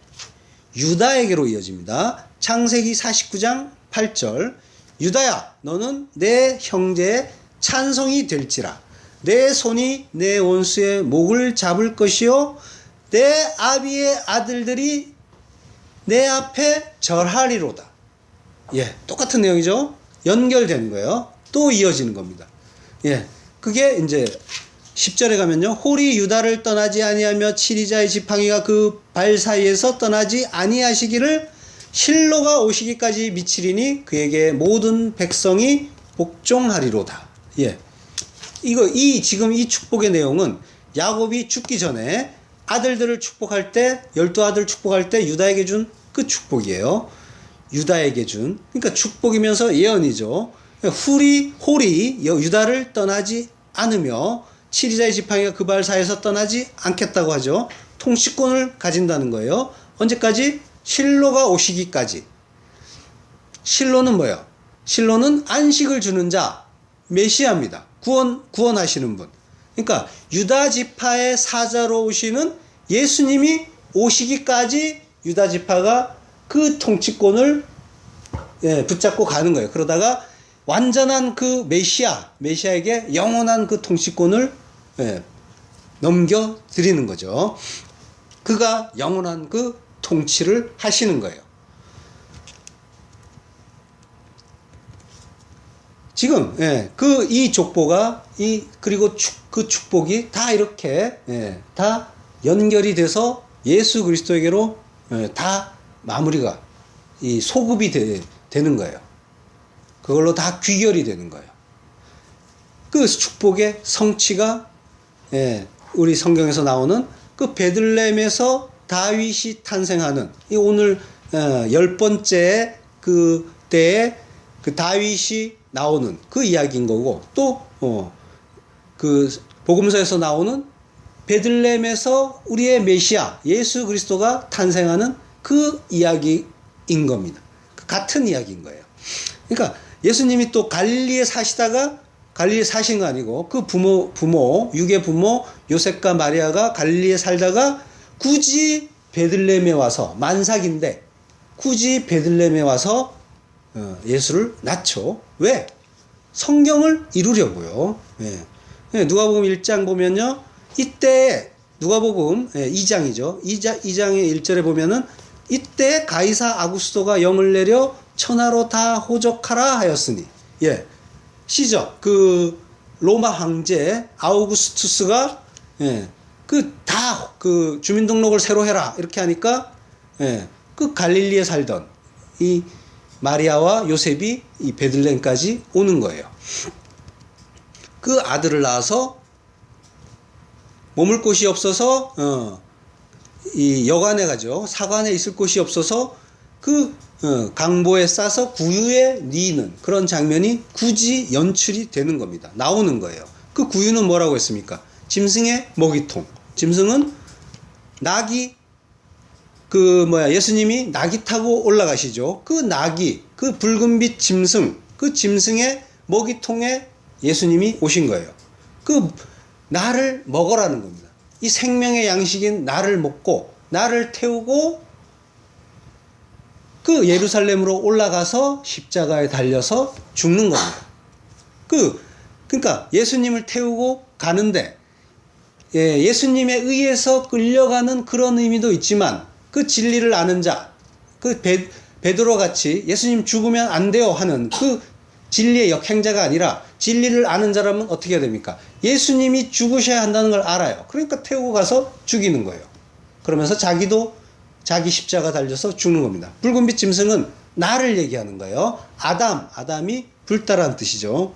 유다에게로 이어집니다. 창세기 49장 8절 유다야 너는 내 형제의 찬송이 될지라 내 손이 내 원수의 목을 잡을 것이요 내 아비의 아들들이 내 앞에 절하리로다. 똑같은 내용이죠. 연결되는 거예요. 또 이어지는 겁니다. 그게 이제 10절에 가면요. 홀이 유다를 떠나지 아니하며 치리자의 지팡이가 그 발 사이에서 떠나지 아니하시기를 실로가 오시기까지 미치리니 그에게 모든 백성이 복종하리로다. 지금 이 축복의 내용은 야곱이 죽기 전에 아들들을 축복할 때 12아들 축복할 때 유다에게 준 그 축복이에요. 유다에게 준 그러니까 축복이면서 예언이죠. 홀이 유다를 떠나지 않으며 치리자의 지팡이가 그 발 사이에서 떠나지 않겠다고 하죠. 통치권을 가진다는 거예요. 언제까지? 실로가 오시기까지. 실로는 뭐예요? 실로는 안식을 주는 자, 메시아입니다. 구원하시는 분. 그러니까 유다 지파의 사자로 오시는 예수님이 오시기까지 유다 지파가 그 통치권을 붙잡고 가는 거예요. 그러다가 완전한 그 메시아에게 영원한 그 통치권을 넘겨드리는 거죠. 그가 영원한 그 통치를 하시는 거예요. 지금 이 족보가 그리고 그 축복이 다 이렇게 다 연결이 돼서 예수 그리스도에게로 다 마무리가 소급이 되는 거예요. 그걸로 다 귀결이 되는 거예요. 그 축복의 성취가 우리 성경에서 나오는 그 베들레헴에서 다윗이 탄생하는 오늘 10번째 그 때에 그 다윗이 나오는 그 이야기인 거고 또 그 복음서에서 나오는 베들레헴에서 우리의 메시아 예수 그리스도가 탄생하는 그 이야기인 겁니다. 같은 이야기인 거예요. 그러니까 예수님이 또 갈릴리에 사시다가 갈릴리에 사신 거 아니고 그 육의 부모 요셉과 마리아가 갈릴리에 살다가 굳이 베들레헴에 와서 만삭인데 굳이 베들레헴에 와서 예수를 낳죠. 왜? 성경을 이루려고요. 누가복음 1장 보면요. 이때 누가복음 2장이죠. 2장의 1절에 보면은 이때 가이사 아구스토가 영을 내려 천하로 다 호적하라 하였으니 시저 그 로마 황제 아우구스투스가 그 주민등록을 새로 해라 이렇게 하니까 그 갈릴리에 살던 이 마리아와 요셉이 이 베들레헴까지 오는 거예요. 그 아들을 낳아서 머물 곳이 없어서 이 여관에 가죠. 사관에 있을 곳이 없어서 그 강보에 싸서 구유에 뉘는 그런 장면이 굳이 연출이 되는 겁니다. 나오는 거예요. 그 구유는 뭐라고 했습니까? 짐승의 먹이통. 짐승은 낙이 예수님이 낙이 타고 올라가시죠. 그 낙이, 그 붉은빛 짐승, 그 짐승의 먹이통에 예수님이 오신 거예요. 그 나를 먹으라는 겁니다. 이 생명의 양식인 나를 먹고 나를 태우고 그 예루살렘으로 올라가서 십자가에 달려서 죽는 겁니다. 그러니까 예수님을 태우고 가는데 예수님에 의해서 끌려가는 그런 의미도 있지만 그 진리를 아는 자, 그 베드로 같이 예수님 죽으면 안 돼요 하는 그 진리의 역행자가 아니라 진리를 아는 자라면 어떻게 해야 됩니까? 예수님이 죽으셔야 한다는 걸 알아요. 그러니까 태우고 가서 죽이는 거예요. 그러면서 자기도 자기 십자가 달려서 죽는 겁니다. 붉은빛 짐승은 나를 얘기하는 거예요. 아담이 불타라는 뜻이죠.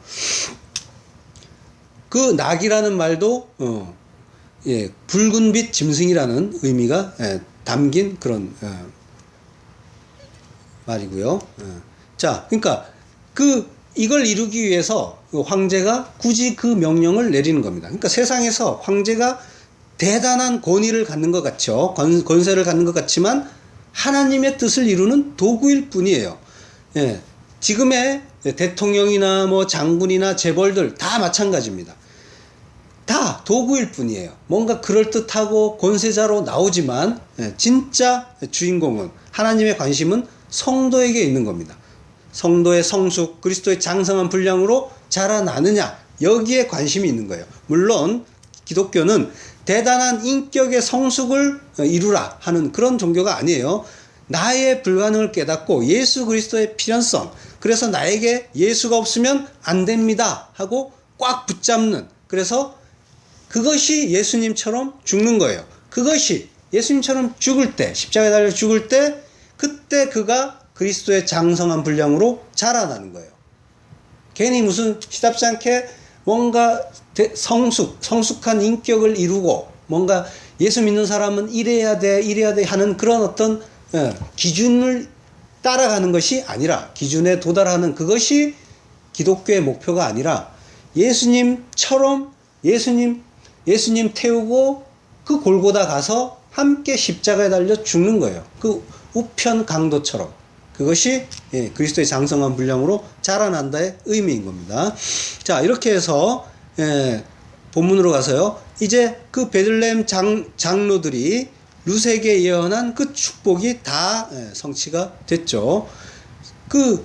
그 낙이라는 말도 붉은빛 짐승이라는 의미가 담긴 그런 말이고요. 자, 그러니까 이걸 이루기 위해서 황제가 굳이 그 명령을 내리는 겁니다. 그러니까 세상에서 황제가 대단한 권위를 갖는 것 같죠. 권세를 갖는 것 같지만 하나님의 뜻을 이루는 도구일 뿐이에요. 지금의 대통령이나 장군이나 재벌들 다 마찬가지입니다. 다 도구일 뿐이에요. 뭔가 그럴듯하고 권세자로 나오지만 진짜 주인공은, 하나님의 관심은 성도에게 있는 겁니다. 성도의 성숙, 그리스도의 장성한 분량으로 자라나느냐, 여기에 관심이 있는 거예요. 물론 기독교는 대단한 인격의 성숙을 이루라 하는 그런 종교가 아니에요. 나의 불가능을 깨닫고 예수 그리스도의 필연성, 그래서 나에게 예수가 없으면 안 됩니다 하고 꽉 붙잡는, 그래서 그것이 예수님처럼 죽는 거예요. 그것이 예수님처럼 죽을 때, 십자가에 달려 죽을 때, 그때 그가 그리스도의 장성한 분량으로 자라나는 거예요. 괜히 무슨 시답지 않게 뭔가 성숙한 인격을 이루고 뭔가 예수 믿는 사람은 이래야 돼 하는 그런 어떤 기준을 따라가는 것이 아니라, 기준에 도달하는 그것이 기독교의 목표가 아니라 예수님처럼 예수님 태우고 그 골고다 가서 함께 십자가에 달려 죽는 거예요. 그 우편 강도처럼. 그것이 그리스도의 장성한 분량으로 자라난다의 의미인 겁니다. 자, 이렇게 해서 본문으로 가서요. 이제 그 베들레헴 장로들이 룻에게 예언한 그 축복이 다 성취가 됐죠. 그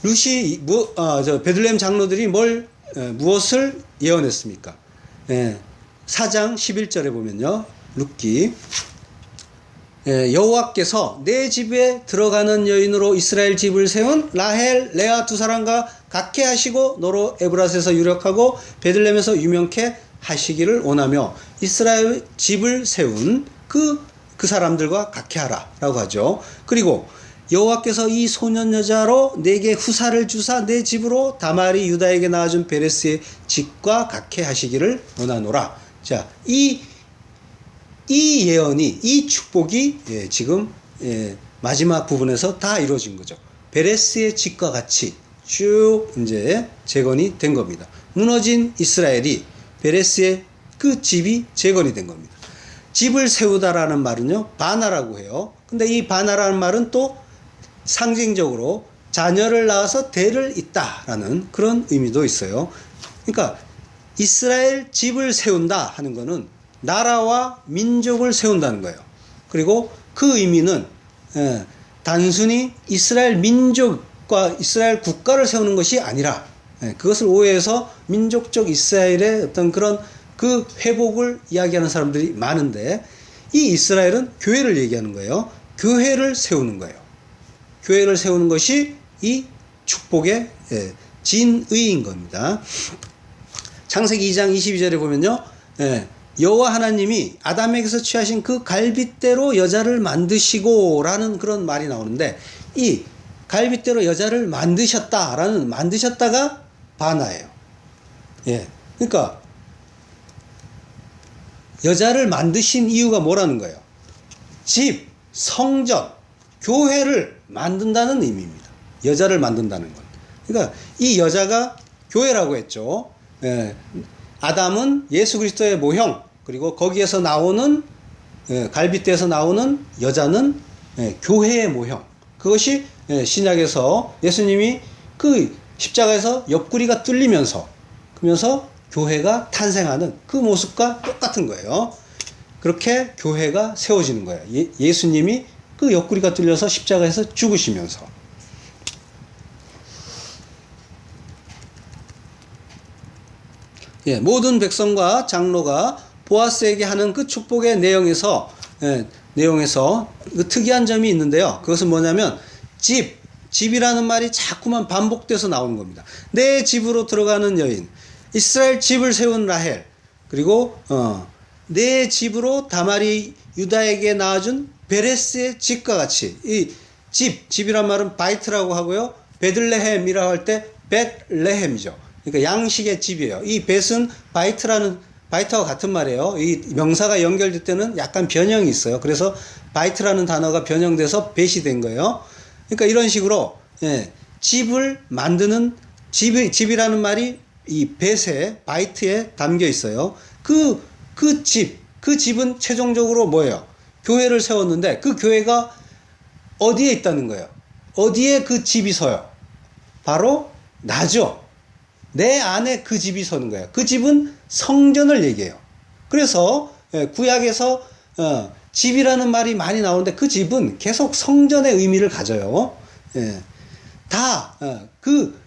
룻이 베들레헴 장로들이 무엇을 예언했습니까? 4장 11절에 보면요. 룻기 여호와께서 내 집에 들어가는 여인으로 이스라엘 집을 세운 라헬, 레아 두 사람과 같게 하시고 너로 에브라스에서 유력하고 베들레헴에서 유명케 하시기를 원하며 이스라엘 집을 세운 그 사람들과 같게 하라 라고 하죠. 그리고 여호와께서 이 소년 여자로 내게 후사를 주사 내 집으로 다말이 유다에게 낳아준 베레스의 집과 같게 하시기를 원하노라. 자, 이 예언이, 이 축복이 지금 마지막 부분에서 다 이루어진 거죠. 베레스의 집과 같이 쭉 이제 재건이 된 겁니다. 무너진 이스라엘이 베레스의 그 집이 재건이 된 겁니다. 집을 세우다라는 말은요, 바나라고 해요. 근데 이 바나라는 말은 또 상징적으로 자녀를 낳아서 대를 잇다라는 그런 의미도 있어요. 그러니까 이스라엘 집을 세운다 하는 거는 나라와 민족을 세운다는 거예요. 그리고 그 의미는 단순히 이스라엘 민족과 이스라엘 국가를 세우는 것이 아니라 그것을 오해해서 민족적 이스라엘의 어떤 그런 그 회복을 이야기하는 사람들이 많은데, 이 이스라엘은 교회를 얘기하는 거예요. 교회를 세우는 거예요. 교회를 세우는 것이 이 축복의 진의인 겁니다. 창세기 2장 22절에 보면요. 여호와 하나님이 아담에게서 취하신 그 갈빗대로 여자를 만드시고 라는 그런 말이 나오는데, 이 갈빗대로 여자를 만드셨다라는, 만드셨다가 바나예요. 그러니까 여자를 만드신 이유가 뭐라는 거예요? 집, 성전, 교회를 만든다는 의미입니다. 여자를 만든다는 건. 그러니까 이 여자가 교회라고 했죠. 예, 아담은 예수 그리스도의 모형, 그리고 거기에서 나오는 갈빗대에서 나오는 여자는 교회의 모형. 그것이 신약에서 예수님이 그 십자가에서 옆구리가 뚫리면서 그러면서 교회가 탄생하는 그 모습과 똑같은 거예요. 그렇게 교회가 세워지는 거예요. 예수님이 그 옆구리가 뚫려서 십자가에서 죽으시면서. 모든 백성과 장로가 보아스에게 하는 그 축복의 내용에서 그 특이한 점이 있는데요. 그것은 뭐냐면 집이라는 말이 자꾸만 반복돼서 나오는 겁니다. 내 집으로 들어가는 여인, 이스라엘 집을 세운 라헬, 그리고 내 집으로 다말이 유다에게 낳아준 베레스의 집과 같이 이 집이란 말은 바이트라고 하고요. 베들레헴이라고 할 때 벳레헴이죠. 그러니까 양식의 집이에요. 이 벳은 바이트와 같은 말이에요. 이 명사가 연결될 때는 약간 변형이 있어요. 그래서 바이트라는 단어가 변형돼서 벳이 된 거예요. 그러니까 이런 식으로 집을 만드는 집이라는 말이 이 벳에 바이트에 담겨 있어요. 그 집은 최종적으로 뭐예요? 교회를 세웠는데 그 교회가 어디에 있다는 거예요? 어디에 그 집이 서요? 바로 나죠. 내 안에 그 집이 서는 거예요. 그 집은 성전을 얘기해요. 그래서 구약에서 집이라는 말이 많이 나오는데 그 집은 계속 성전의 의미를 가져요. 그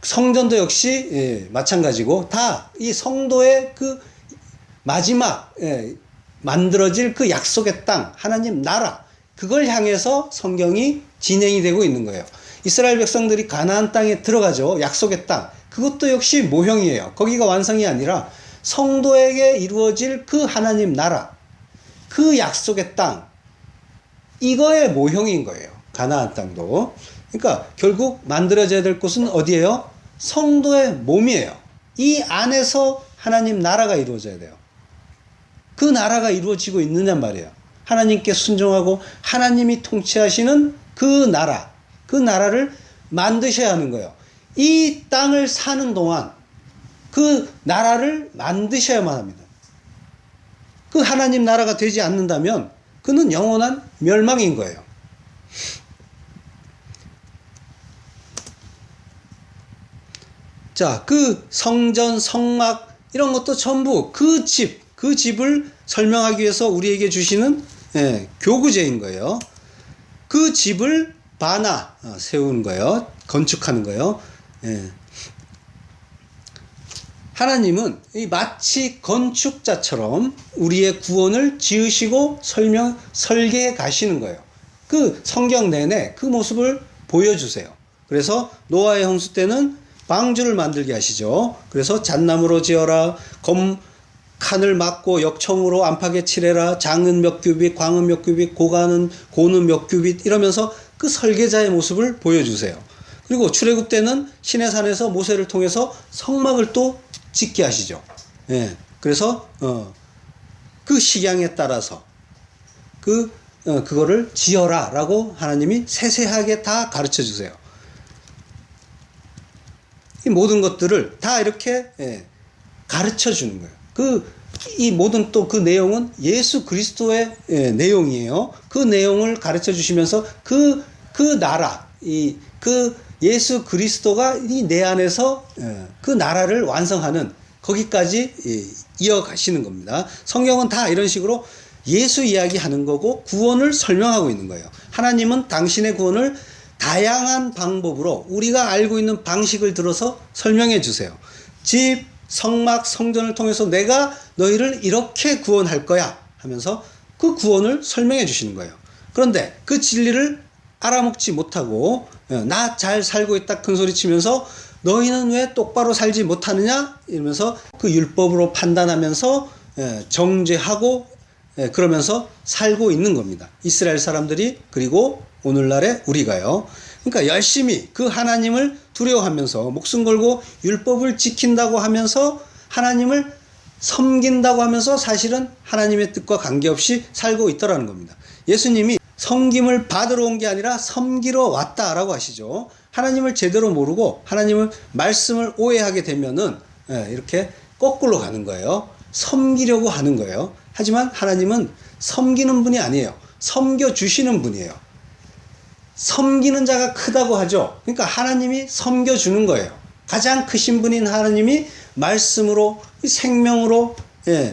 성전도 역시 마찬가지고 다 이 성도의 그 마지막 만들어질 그 약속의 땅, 하나님 나라, 그걸 향해서 성경이 진행이 되고 있는 거예요. 이스라엘 백성들이 가나안 땅에 들어가죠. 약속의 땅. 그것도 역시 모형이에요. 거기가 완성이 아니라 성도에게 이루어질 그 하나님 나라, 그 약속의 땅, 이거의 모형인 거예요. 가나안 땅도. 그러니까 결국 만들어져야 될 곳은 어디예요? 성도의 몸이에요. 이 안에서 하나님 나라가 이루어져야 돼요. 그 나라가 이루어지고 있느냐 말이에요. 하나님께 순종하고 하나님이 통치하시는 그 나라를 만드셔야 하는 거예요. 이 땅을 사는 동안 그 나라를 만드셔야만 합니다. 그 하나님 나라가 되지 않는다면 그는 영원한 멸망인 거예요. 자, 그 성전, 성막 이런 것도 전부 그 집을 설명하기 위해서 우리에게 주시는 교구제인 거예요. 그 집을 세우는 거예요. 건축하는 거예요. 하나님은 마치 건축자처럼 우리의 구원을 지으시고 설계해 가시는 거예요. 그 성경 내내 그 모습을 보여주세요. 그래서 노아의 홍수 때는 방주를 만들게 하시죠. 그래서 잣나무로 지어라, 칸을 막고 역청으로 안팎에 칠해라, 장은 몇 규빗, 광은 몇 규빗, 고는 몇 규빗 이러면서 그 설계자의 모습을 보여주세요. 그리고 출애굽 때는 시내산에서 모세를 통해서 성막을 또 짓게 하시죠. 그래서 그 식양에 따라서 그거를 지어라라고 하나님이 세세하게 다 가르쳐 주세요. 이 모든 것들을 다 이렇게 가르쳐 주는 거예요. 이 모든 또 그 내용은 예수 그리스도의 내용이에요. 그 내용을 가르쳐 주시면서 그 나라, 그 예수 그리스도가 이 내 안에서 그 나라를 완성하는 거기까지 이어가시는 겁니다. 성경은 다 이런 식으로 예수 이야기하는 거고 구원을 설명하고 있는 거예요. 하나님은 당신의 구원을 다양한 방법으로 우리가 알고 있는 방식을 들어서 설명해 주세요. 집, 성막, 성전을 통해서 내가 너희를 이렇게 구원할 거야 하면서 그 구원을 설명해 주시는 거예요. 그런데 그 진리를 알아먹지 못하고 나 잘 살고 있다 큰소리 치면서 너희는 왜 똑바로 살지 못하느냐 이러면서 그 율법으로 판단하면서 정죄하고 그러면서 살고 있는 겁니다. 이스라엘 사람들이, 그리고 오늘날의 우리가요. 그러니까 열심히 그 하나님을 두려워하면서 목숨 걸고 율법을 지킨다고 하면서 하나님을 섬긴다고 하면서 사실은 하나님의 뜻과 관계없이 살고 있더라는 겁니다. 예수님이 섬김을 받으러 온 게 아니라 섬기러 왔다라고 하시죠. 하나님을 제대로 모르고 하나님의 말씀을 오해하게 되면은 이렇게 거꾸로 가는 거예요. 섬기려고 하는 거예요. 하지만 하나님은 섬기는 분이 아니에요. 섬겨주시는 분이에요. 섬기는 자가 크다고 하죠. 그러니까 하나님이 섬겨주는 거예요. 가장 크신 분인 하나님이 말씀으로, 생명으로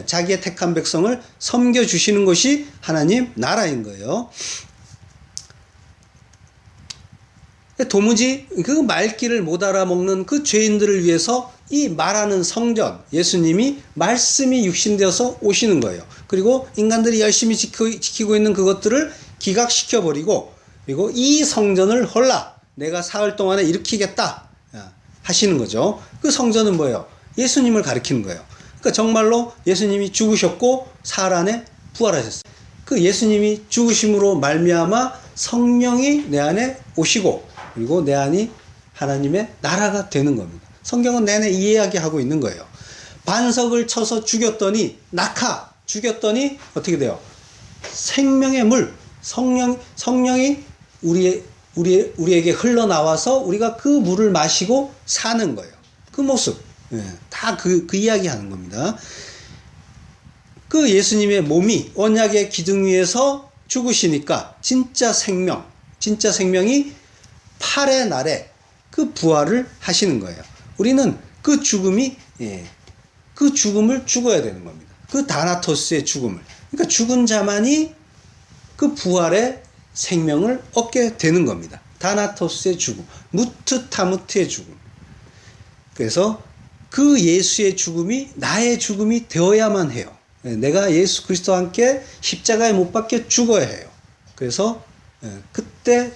자기의 택한 백성을 섬겨주시는 것이 하나님 나라인 거예요. 도무지 그 말귀를 못 알아먹는 그 죄인들을 위해서 이 말하는 성전, 예수님이 말씀이 육신되어서 오시는 거예요. 그리고 인간들이 열심히 지키고 있는 그것들을 기각시켜버리고, 그리고 이 성전을 헐라 내가 사흘 동안에 일으키겠다 하시는 거죠. 그 성전은 뭐예요? 예수님을 가리키는 거예요. 그러니까 정말로 예수님이 죽으셨고 사흘 안에 부활하셨어요. 그 예수님이 죽으심으로 말미암아 성령이 내 안에 오시고, 그리고 내 안이 하나님의 나라가 되는 겁니다. 성경은 내내 이 이야기하고 있는 거예요. 반석을 쳐서 죽였더니, 죽였더니 어떻게 돼요? 생명의 물, 성령이 우리에게 흘러나와서 우리가 그 물을 마시고 사는 거예요. 그 모습, 다 그 이야기 하는 겁니다. 그 예수님의 몸이 언약의 기둥 위에서 죽으시니까 진짜 생명이 8의 날에 그 부활을 하시는 거예요. 우리는 그 죽음을 죽어야 되는 겁니다. 그 다나토스의 죽음을. 그러니까 죽은 자만이 그 부활의 생명을 얻게 되는 겁니다. 다나토스의 죽음, 무트타무트의 죽음. 그래서 그 예수의 죽음이 나의 죽음이 되어야만 해요. 내가 예수 그리스도와 함께 십자가에 못 박혀 죽어야 해요. 그래서 그때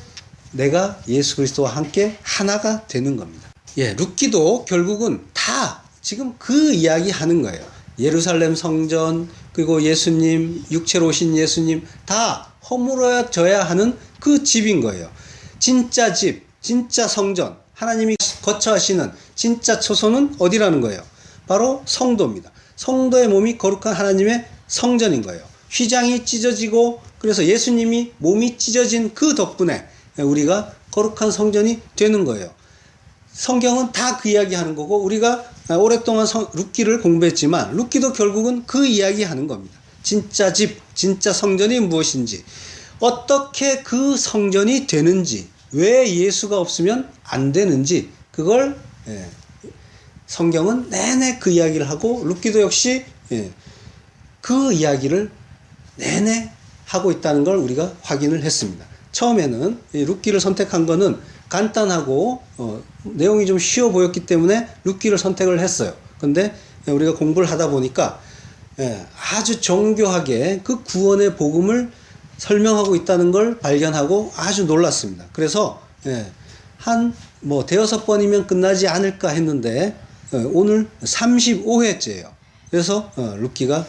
내가 예수 그리스도와 함께 하나가 되는 겁니다. 룻기도 결국은 다 지금 그 이야기 하는 거예요. 예루살렘 성전, 그리고 예수님, 육체로 오신 예수님 다 허물어져야 하는 그 집인 거예요. 진짜 집, 진짜 성전, 하나님이 거처하시는 진짜 처소는 어디라는 거예요? 바로 성도입니다. 성도의 몸이 거룩한 하나님의 성전인 거예요. 휘장이 찢어지고, 그래서 예수님이 몸이 찢어진 그 덕분에 우리가 거룩한 성전이 되는 거예요. 성경은 다 그 이야기 하는 거고, 우리가 오랫동안 룻기를 공부했지만 룻기도 결국은 그 이야기 하는 겁니다. 진짜 집, 진짜 성전이 무엇인지, 어떻게 그 성전이 되는지, 왜 예수가 없으면 안 되는지, 그걸 성경은 내내 그 이야기를 하고, 룻기도 역시 그 이야기를 내내 하고 있다는 걸 우리가 확인을 했습니다. 처음에는 룻기를 선택한 거는 간단하고 내용이 좀 쉬워 보였기 때문에 룻기를 선택을 했어요. 근데 우리가 공부를 하다 보니까 아주 정교하게 그 구원의 복음을 설명하고 있다는 걸 발견하고 아주 놀랐습니다. 그래서 한 대여섯 번이면 끝나지 않을까 했는데 오늘 35회째예요. 그래서 룻기가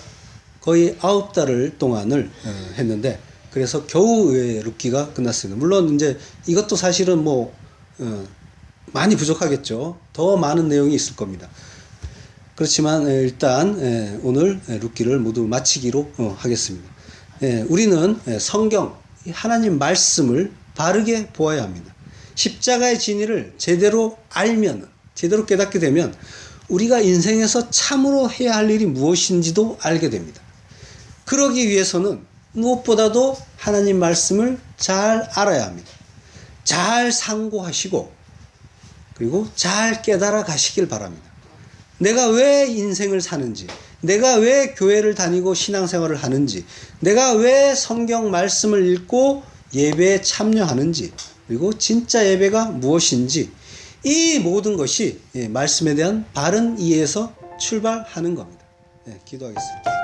거의 9달 동안을 했는데, 그래서 겨우 룻기가 끝났습니다. 물론 이제 이것도 사실은 많이 부족하겠죠. 더 많은 내용이 있을 겁니다. 그렇지만 일단 오늘 룻기를 모두 마치기로 하겠습니다. 우리는 성경, 하나님 말씀을 바르게 보아야 합니다. 십자가의 진리를 제대로 알면, 제대로 깨닫게 되면 우리가 인생에서 참으로 해야 할 일이 무엇인지도 알게 됩니다. 그러기 위해서는 무엇보다도 하나님 말씀을 잘 알아야 합니다. 잘 상고하시고, 그리고 잘 깨달아 가시길 바랍니다. 내가 왜 인생을 사는지, 내가 왜 교회를 다니고 신앙생활을 하는지, 내가 왜 성경 말씀을 읽고 예배에 참여하는지, 그리고 진짜 예배가 무엇인지, 이 모든 것이 말씀에 대한 바른 이해에서 출발하는 겁니다. 기도하겠습니다.